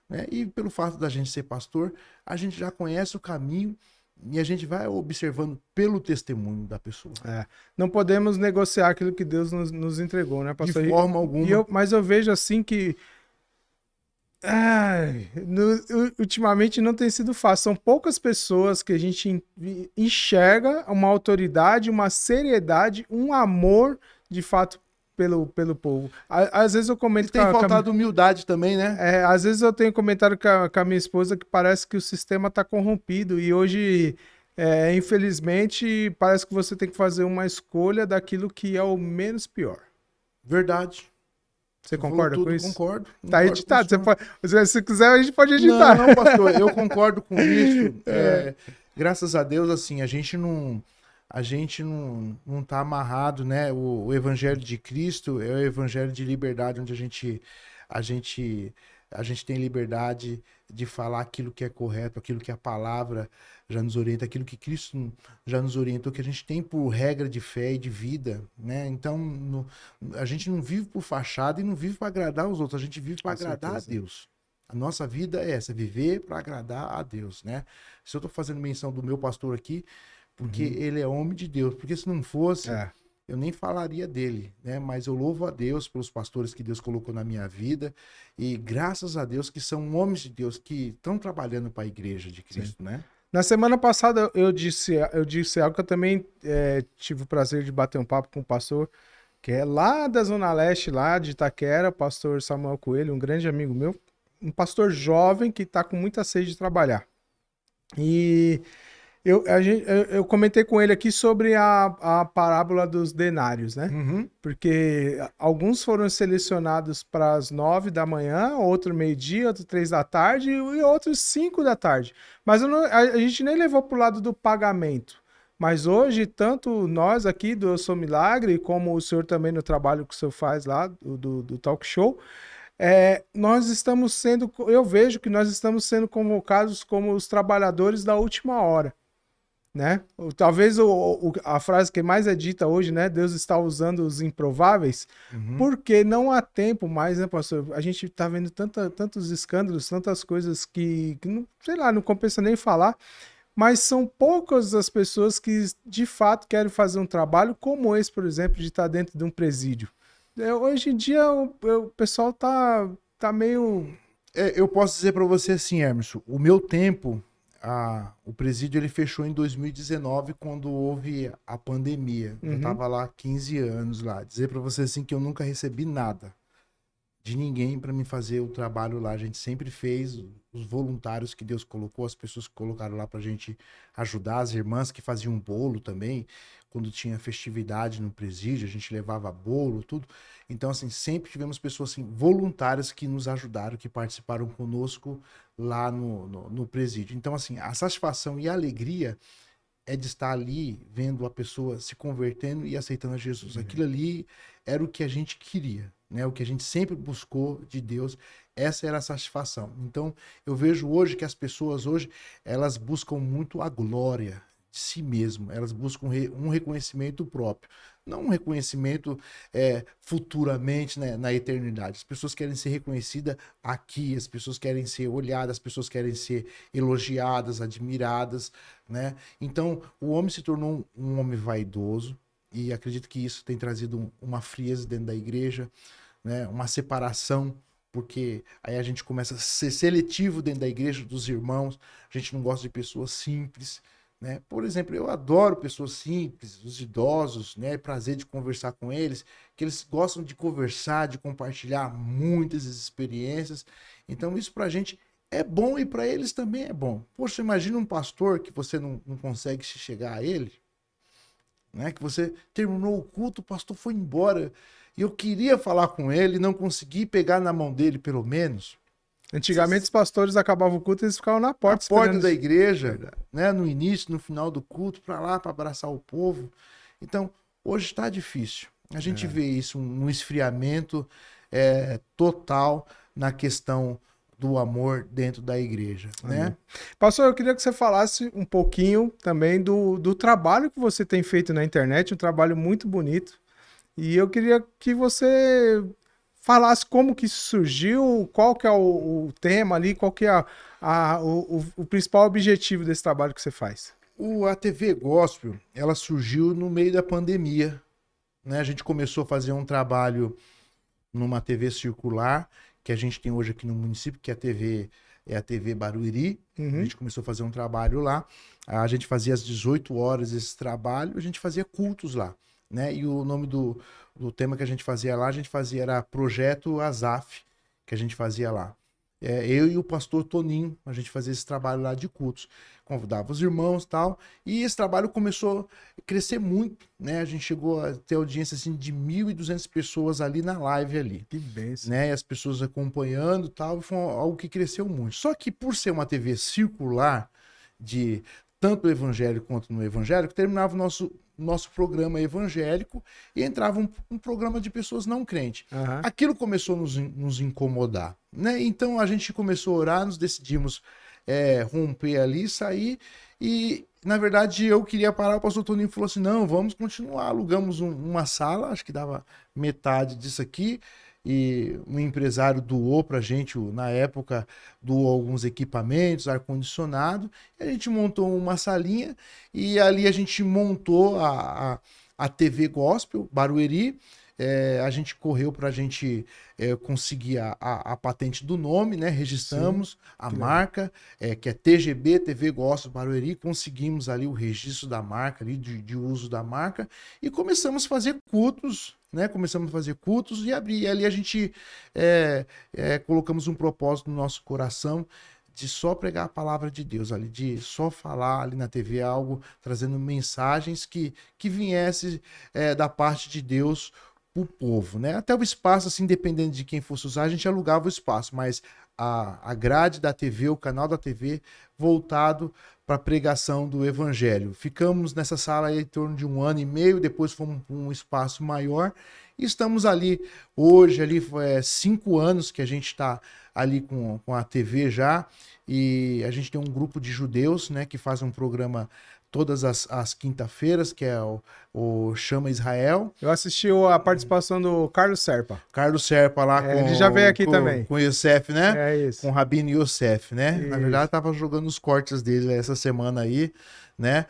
né? E pelo fato da gente ser pastor, a gente já conhece o caminho e a gente vai observando pelo testemunho da pessoa. Não podemos negociar aquilo que Deus nos entregou, né, pastor? De forma alguma. Mas eu vejo assim que ultimamente não tem sido fácil. São poucas pessoas que a gente enxerga uma autoridade, uma seriedade, um amor de fato pelo povo. Às vezes eu comento... Tem faltado humildade também, né? Às vezes eu tenho comentado com a minha esposa que parece que o sistema está corrompido e hoje, infelizmente, parece que você tem que fazer uma escolha daquilo que é o menos pior. Verdade. Você concorda com isso? Concordo. Tá editado. Se quiser, a gente pode editar. Não, pastor, eu concordo com isso. Graças a Deus, assim, a gente não tá amarrado, né? O evangelho de Cristo é o evangelho de liberdade, onde a gente a gente, a gente tem liberdade de falar aquilo que é correto, aquilo que a palavra já nos orienta, aquilo que Cristo já nos orientou, que a gente tem por regra de fé e de vida, né? Então, a gente não vive por fachada e não vive para agradar os outros, a gente vive para agradar a Deus. A nossa vida é essa, viver para agradar a Deus, né? Se eu estou fazendo menção do meu pastor aqui, porque ele é homem de Deus, porque se não fosse, eu nem falaria dele, né? Mas eu louvo a Deus pelos pastores que Deus colocou na minha vida e graças a Deus que são homens de Deus que estão trabalhando para a igreja de Cristo, né? Na semana passada eu disse algo que eu também tive o prazer de bater um papo com o pastor, que é lá da Zona Leste, lá de Itaquera, o pastor Samuel Coelho, um grande amigo meu, um pastor jovem que está com muita sede de trabalhar. E eu comentei com ele aqui sobre a parábola dos denários, né? Porque alguns foram selecionados para as 9 da manhã, outro meio-dia, outro 3 da tarde e outros 5 da tarde. Mas a gente nem levou para o lado do pagamento. Mas hoje, tanto nós aqui do Eu Sou Milagre, como o senhor também no trabalho que o senhor faz lá, do talk show, nós estamos sendo, eu vejo que nós estamos sendo convocados como os trabalhadores da última hora. Né? Talvez a frase que mais é dita hoje, né? Deus está usando os improváveis, porque não há tempo mais, né, pastor? A gente está vendo tantos escândalos, tantas coisas que não, sei lá, não compensa nem falar, mas são poucas as pessoas que de fato querem fazer um trabalho como esse, por exemplo, de estar dentro de um presídio. Hoje em dia o pessoal tá meio... Eu posso dizer para você assim, Emerson, o meu tempo... o presídio ele fechou em 2019 quando houve a pandemia. Eu estava lá 15 anos lá. Dizer para você assim que eu nunca recebi nada de ninguém para me fazer o trabalho lá. A gente sempre fez, os voluntários que Deus colocou, as pessoas que colocaram lá para a gente ajudar, as irmãs que faziam bolo também. Quando tinha festividade no presídio, a gente levava bolo, tudo. Então, assim, sempre tivemos pessoas assim, voluntárias que nos ajudaram, que participaram conosco lá no presídio. Então, assim, a satisfação e a alegria é de estar ali vendo a pessoa se convertendo e aceitando a Jesus. Aquilo ali era o que a gente queria, né? O que a gente sempre buscou de Deus. Essa era a satisfação. Então, eu vejo hoje que as pessoas hoje, elas buscam muito a glória de si mesmo. Elas buscam um reconhecimento próprio. Não um reconhecimento futuramente, né, na eternidade. As pessoas querem ser reconhecidas aqui, as pessoas querem ser olhadas, as pessoas querem ser elogiadas, admiradas, né? Então, o homem se tornou um homem vaidoso e acredito que isso tem trazido uma frieza dentro da igreja, né? Uma separação, porque aí a gente começa a ser seletivo dentro da igreja dos irmãos, a gente não gosta de pessoas simples, né? Por exemplo, eu adoro pessoas simples, os idosos, né? Prazer de conversar com eles, que eles gostam de conversar, de compartilhar muitas experiências. Então isso pra gente é bom e para eles também é bom. Poxa, imagina um pastor que você não consegue se chegar a ele, né? Que você terminou o culto, o pastor foi embora e eu queria falar com ele, não consegui pegar na mão dele pelo menos. Antigamente os pastores acabavam o culto e eles ficavam na porta da igreja, né, no início, no final do culto, para lá, para abraçar o povo. Então, hoje está difícil. A gente vê isso, um esfriamento total na questão do amor dentro da igreja, né? Pastor, eu queria que você falasse um pouquinho também do trabalho que você tem feito na internet, um trabalho muito bonito. E eu queria que você falasse como que isso surgiu, qual que é o tema ali, qual que é o principal objetivo desse trabalho que você faz. A TV Gospel, ela surgiu no meio da pandemia, né? A gente começou a fazer um trabalho numa TV circular, que a gente tem hoje aqui no município, que é a TV Barueri. A gente começou a fazer um trabalho lá. A gente fazia às 18 horas esse trabalho, a gente fazia cultos lá, né? E o nome do tema que a gente fazia lá, era Projeto Azaf, que a gente fazia lá. Eu e o pastor Toninho, a gente fazia esse trabalho lá de cultos. Convidava os irmãos e tal. E esse trabalho começou a crescer muito, né? A gente chegou a ter audiência assim, de 1.200 pessoas ali na live ali. Que bênção. Né? E as pessoas acompanhando e tal. Foi algo que cresceu muito. Só que por ser uma TV circular, de tanto evangélico quanto no evangélico, terminava o nosso nosso programa evangélico e entrava um programa de pessoas não crentes. Aham. Aquilo começou a nos incomodar, né? Então a gente começou a orar, nos decidimos romper ali, sair e, na verdade, eu queria parar, o pastor Toninho falou assim, não, vamos continuar, alugamos uma sala, acho que dava metade disso aqui, e um empresário doou pra gente, na época, doou alguns equipamentos, ar-condicionado, e a gente montou uma salinha, e ali a gente montou a TV Gospel, Barueri. A gente correu para a gente conseguir a patente do nome, né? Registramos a marca, que é TGB, TV Gospel Barueri, conseguimos ali o registro da marca, ali, de uso da marca, e começamos a fazer cultos, né? Começamos a fazer cultos e abrir. E ali a gente colocamos um propósito no nosso coração de só pregar a palavra de Deus ali, de só falar ali na TV algo, trazendo mensagens que viessem da parte de Deus o povo, né? Até o espaço, assim, dependendo de quem fosse usar, a gente alugava o espaço, mas a grade da TV, o canal da TV, voltado para a pregação do evangelho. Ficamos nessa sala aí em torno de 1 ano e meio, depois fomos para um espaço maior, e estamos ali, hoje, ali 5 anos que a gente está ali com a TV já, e a gente tem um grupo de judeus, né, que faz um programa todas as quinta-feiras, que é o Chama Israel. Eu assisti a participação do Carlos Serpa. Carlos Serpa lá ele já veio aqui também. Com o Youssef, né? É isso. Com o Rabino Youssef, né? Isso. Na verdade, tava jogando os cortes dele essa semana aí, né?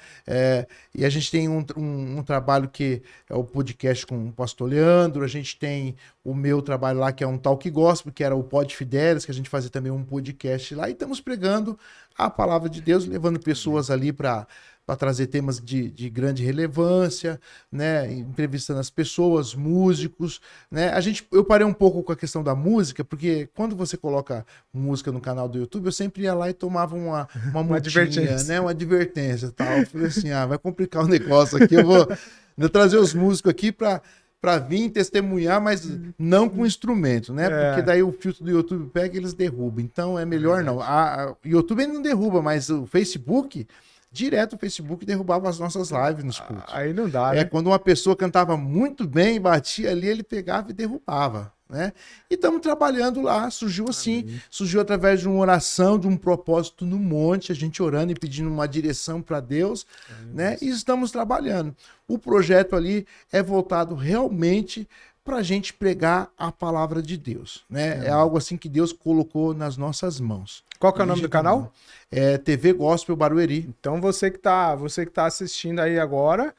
E a gente tem um trabalho que é o podcast com o pastor Leandro, a gente tem o meu trabalho lá, que é um Talk Gospel, que era o Pod Fidelis, que a gente fazia também um podcast lá, e estamos pregando a palavra de Deus, levando pessoas ali para trazer temas de grande relevância, né? Entrevistando as pessoas, músicos, né? Eu parei um pouco com a questão da música, porque quando você coloca música no canal do YouTube, eu sempre ia lá e tomava uma advertência, né? Uma advertência, tal. Eu falei assim, vai complicar o negócio aqui, eu vou trazer os músicos aqui para vir testemunhar, mas não com instrumento, né? Porque daí o filtro do YouTube pega e eles derrubam. Então é melhor não. O YouTube ele não derruba, mas o Facebook... Direto o Facebook derrubava as nossas lives nos cultos. Aí não dá, né? Quando uma pessoa cantava muito bem, batia ali, ele pegava e derrubava, né? E estamos trabalhando lá, surgiu assim, surgiu através de uma oração, de um propósito no monte, a gente orando e pedindo uma direção para Deus, né? E estamos trabalhando. O projeto ali é voltado realmente para a gente pregar a palavra de Deus, né? É algo assim que Deus colocou nas nossas mãos. Qual que é o nome do canal? TV Gospel Barueri. Então você que tá assistindo aí agora,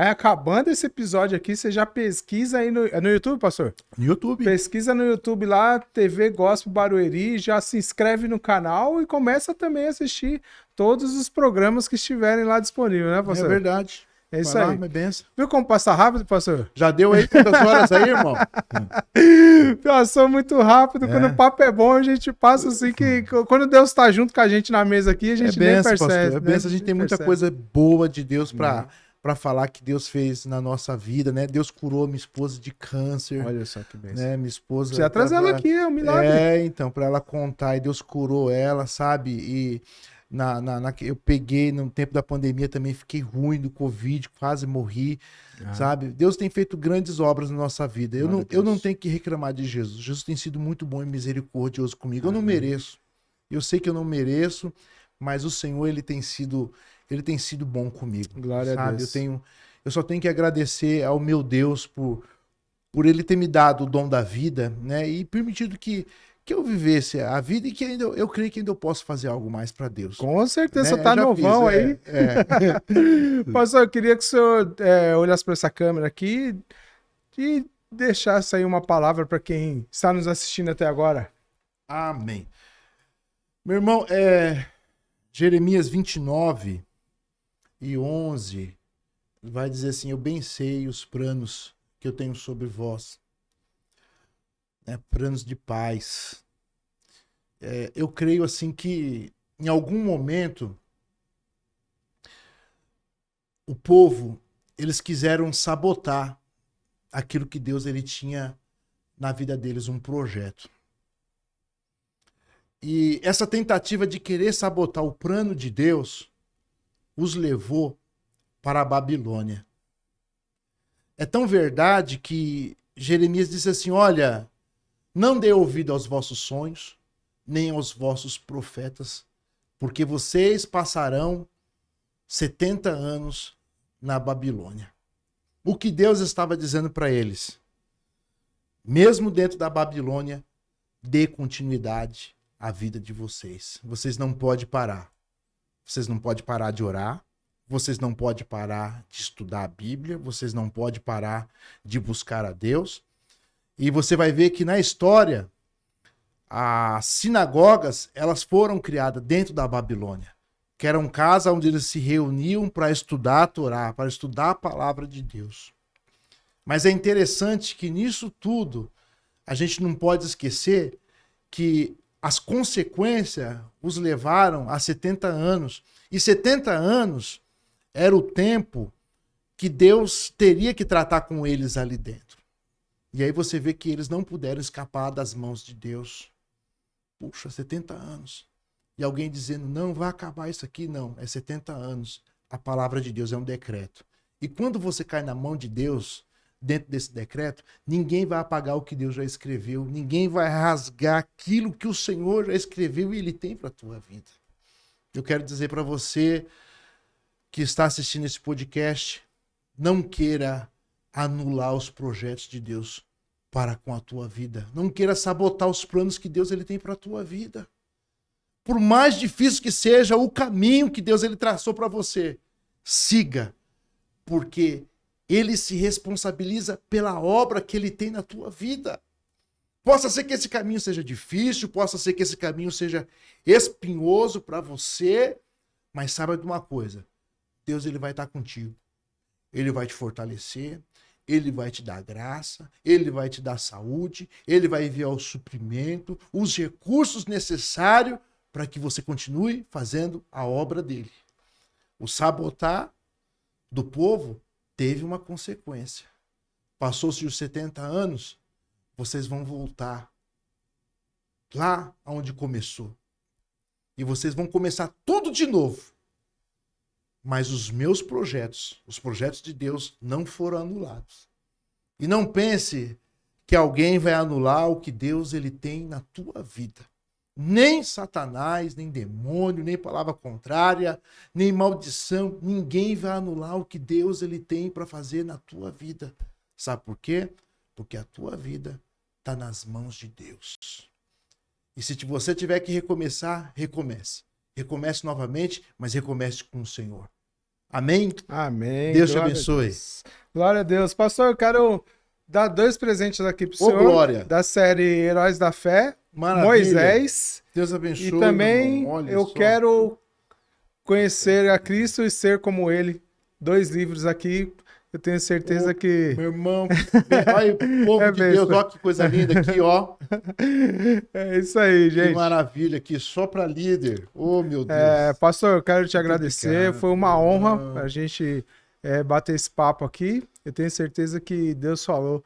acabando esse episódio aqui, você já pesquisa aí no YouTube, pastor? No YouTube. Pesquisa no YouTube lá, TV Gospel Barueri, já se inscreve no canal e começa também a assistir todos os programas que estiverem lá disponíveis, né, pastor? É verdade. É isso Vai lá, aí. minha benção. Viu como passa rápido, pastor? Já deu aí quantas horas aí, irmão? Passou muito rápido. Quando o papo é bom, a gente passa assim que... Quando Deus tá junto com a gente na mesa aqui, a gente nem percebe. Pastor. Né? Benção, a gente tem muita coisa boa de Deus para falar que Deus fez na nossa vida, né? Deus curou minha esposa de câncer. Olha só que benção. Né? Minha esposa... Você ia trazer ela aqui, é um milagre. Então, para ela contar. E Deus curou ela, sabe? E... eu peguei no tempo da pandemia também, fiquei ruim do Covid, quase morri, sabe? Deus tem feito grandes obras na nossa vida. Eu não tenho que reclamar de Jesus. Jesus tem sido muito bom e misericordioso comigo. Eu não mereço. Eu sei que eu não mereço, mas o Senhor, ele tem sido bom comigo. Glória a Deus. Eu só tenho que agradecer ao meu Deus por ele ter me dado o dom da vida, né? E permitido que eu vivesse a vida e que ainda eu creio que ainda eu posso fazer algo mais para Deus. Com certeza, você tá novão aí. Pastor, eu queria que o senhor olhasse para essa câmera aqui e deixasse aí uma palavra para quem está nos assistindo até agora. Amém. Meu irmão, Jeremias 29:11 vai dizer assim: eu bem sei os planos que eu tenho sobre vós. Planos de paz. Eu creio assim que em algum momento o povo, eles quiseram sabotar aquilo que Deus ele tinha na vida deles, um projeto. E essa tentativa de querer sabotar o plano de Deus os levou para a Babilônia. É tão verdade que Jeremias disse assim: olha, não dê ouvido aos vossos sonhos, nem aos vossos profetas, porque vocês passarão 70 anos na Babilônia. O que Deus estava dizendo para eles? Mesmo dentro da Babilônia, dê continuidade à vida de vocês. Vocês não podem parar. Vocês não podem parar de orar. Vocês não podem parar de estudar a Bíblia. Vocês não podem parar de buscar a Deus. E você vai ver que na história, as sinagogas, elas foram criadas dentro da Babilônia, que era um casa onde eles se reuniam para estudar a Torá, para estudar a palavra de Deus. Mas é interessante que nisso tudo, a gente não pode esquecer que as consequências os levaram a 70 anos. E 70 anos era o tempo que Deus teria que tratar com eles ali dentro. E aí você vê que eles não puderam escapar das mãos de Deus. Puxa, 70 anos. E alguém dizendo, não, vai acabar isso aqui. Não, é 70 anos. A palavra de Deus é um decreto. E quando você cai na mão de Deus, dentro desse decreto, ninguém vai apagar o que Deus já escreveu. Ninguém vai rasgar aquilo que o Senhor já escreveu e Ele tem para a tua vida. Eu quero dizer para você que está assistindo esse podcast, não queira anular os projetos de Deus para com a tua vida. Não queira sabotar os planos que Deus ele tem para a tua vida. Por mais difícil que seja o caminho que Deus ele traçou para você, siga, porque Ele se responsabiliza pela obra que Ele tem na tua vida. Possa ser que esse caminho seja difícil, possa ser que esse caminho seja espinhoso para você, mas saiba de uma coisa, Deus ele vai estar contigo. Ele vai te fortalecer, Ele vai te dar graça, Ele vai te dar saúde, Ele vai enviar o suprimento, os recursos necessários para que você continue fazendo a obra dele. O sabotar do povo teve uma consequência. Passou-se os 70 anos, vocês vão voltar lá onde começou. E vocês vão começar tudo de novo. Mas os meus projetos, os projetos de Deus, não foram anulados. E não pense que alguém vai anular o que Deus ele tem na tua vida. Nem Satanás, nem demônio, nem palavra contrária, nem maldição. Ninguém vai anular o que Deus ele tem para fazer na tua vida. Sabe por quê? Porque a tua vida está nas mãos de Deus. E se você tiver que recomeçar, recomece. Recomece novamente, mas recomece com o Senhor. Amém? Amém. Deus te abençoe. Glória a Deus. Pastor, eu quero dar 2 presentes aqui para o senhor. Glória. Da série Heróis da Fé. Maravilha. Moisés. Deus abençoe. E também eu só. quero conhecer a Cristo e ser como Ele. 2 livros aqui. Eu tenho certeza que... Meu irmão, olha o povo de Deus, olha que coisa linda aqui, ó. É isso aí, gente. Que maravilha aqui, só para líder. Oh, meu Deus. Pastor, eu quero te agradecer. Obrigado. Foi uma honra a gente bater esse papo aqui. Eu tenho certeza que Deus falou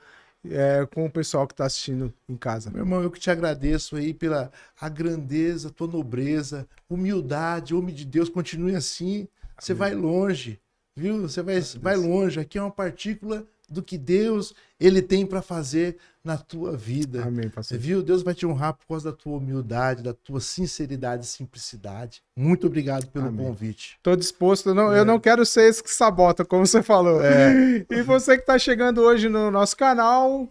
com o pessoal que está assistindo em casa. Meu irmão, eu que te agradeço aí pela a grandeza, tua nobreza, humildade, homem de Deus, continue assim. Você vai longe. Viu? Você vai longe. Aqui é uma partícula do que Deus ele tem para fazer na tua vida. Amém, pastor. Viu? Deus vai te honrar por causa da tua humildade, da tua sinceridade e simplicidade. Muito obrigado pelo convite. Estou disposto. Eu não quero ser esse que sabota, como você falou. E você que está chegando hoje no nosso canal,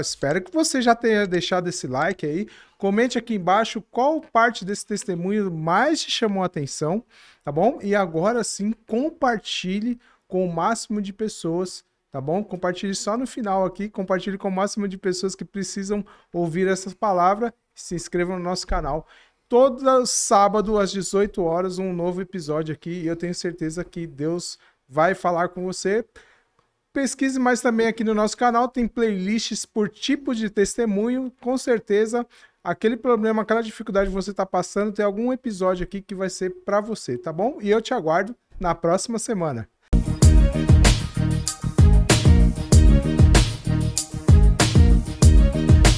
espero que você já tenha deixado esse like aí. Comente aqui embaixo qual parte desse testemunho mais te chamou a atenção, tá bom? E agora sim, compartilhe com o máximo de pessoas, tá bom? Compartilhe só no final aqui, compartilhe com o máximo de pessoas que precisam ouvir essas palavras. Se inscreva no nosso canal. Todo sábado, às 18 horas, um novo episódio aqui. E eu tenho certeza que Deus vai falar com você. Pesquise mais também aqui no nosso canal. Tem playlists por tipo de testemunho. Com certeza, aquele problema, aquela dificuldade que você está passando, tem algum episódio aqui que vai ser para você, tá bom? E eu te aguardo na próxima semana.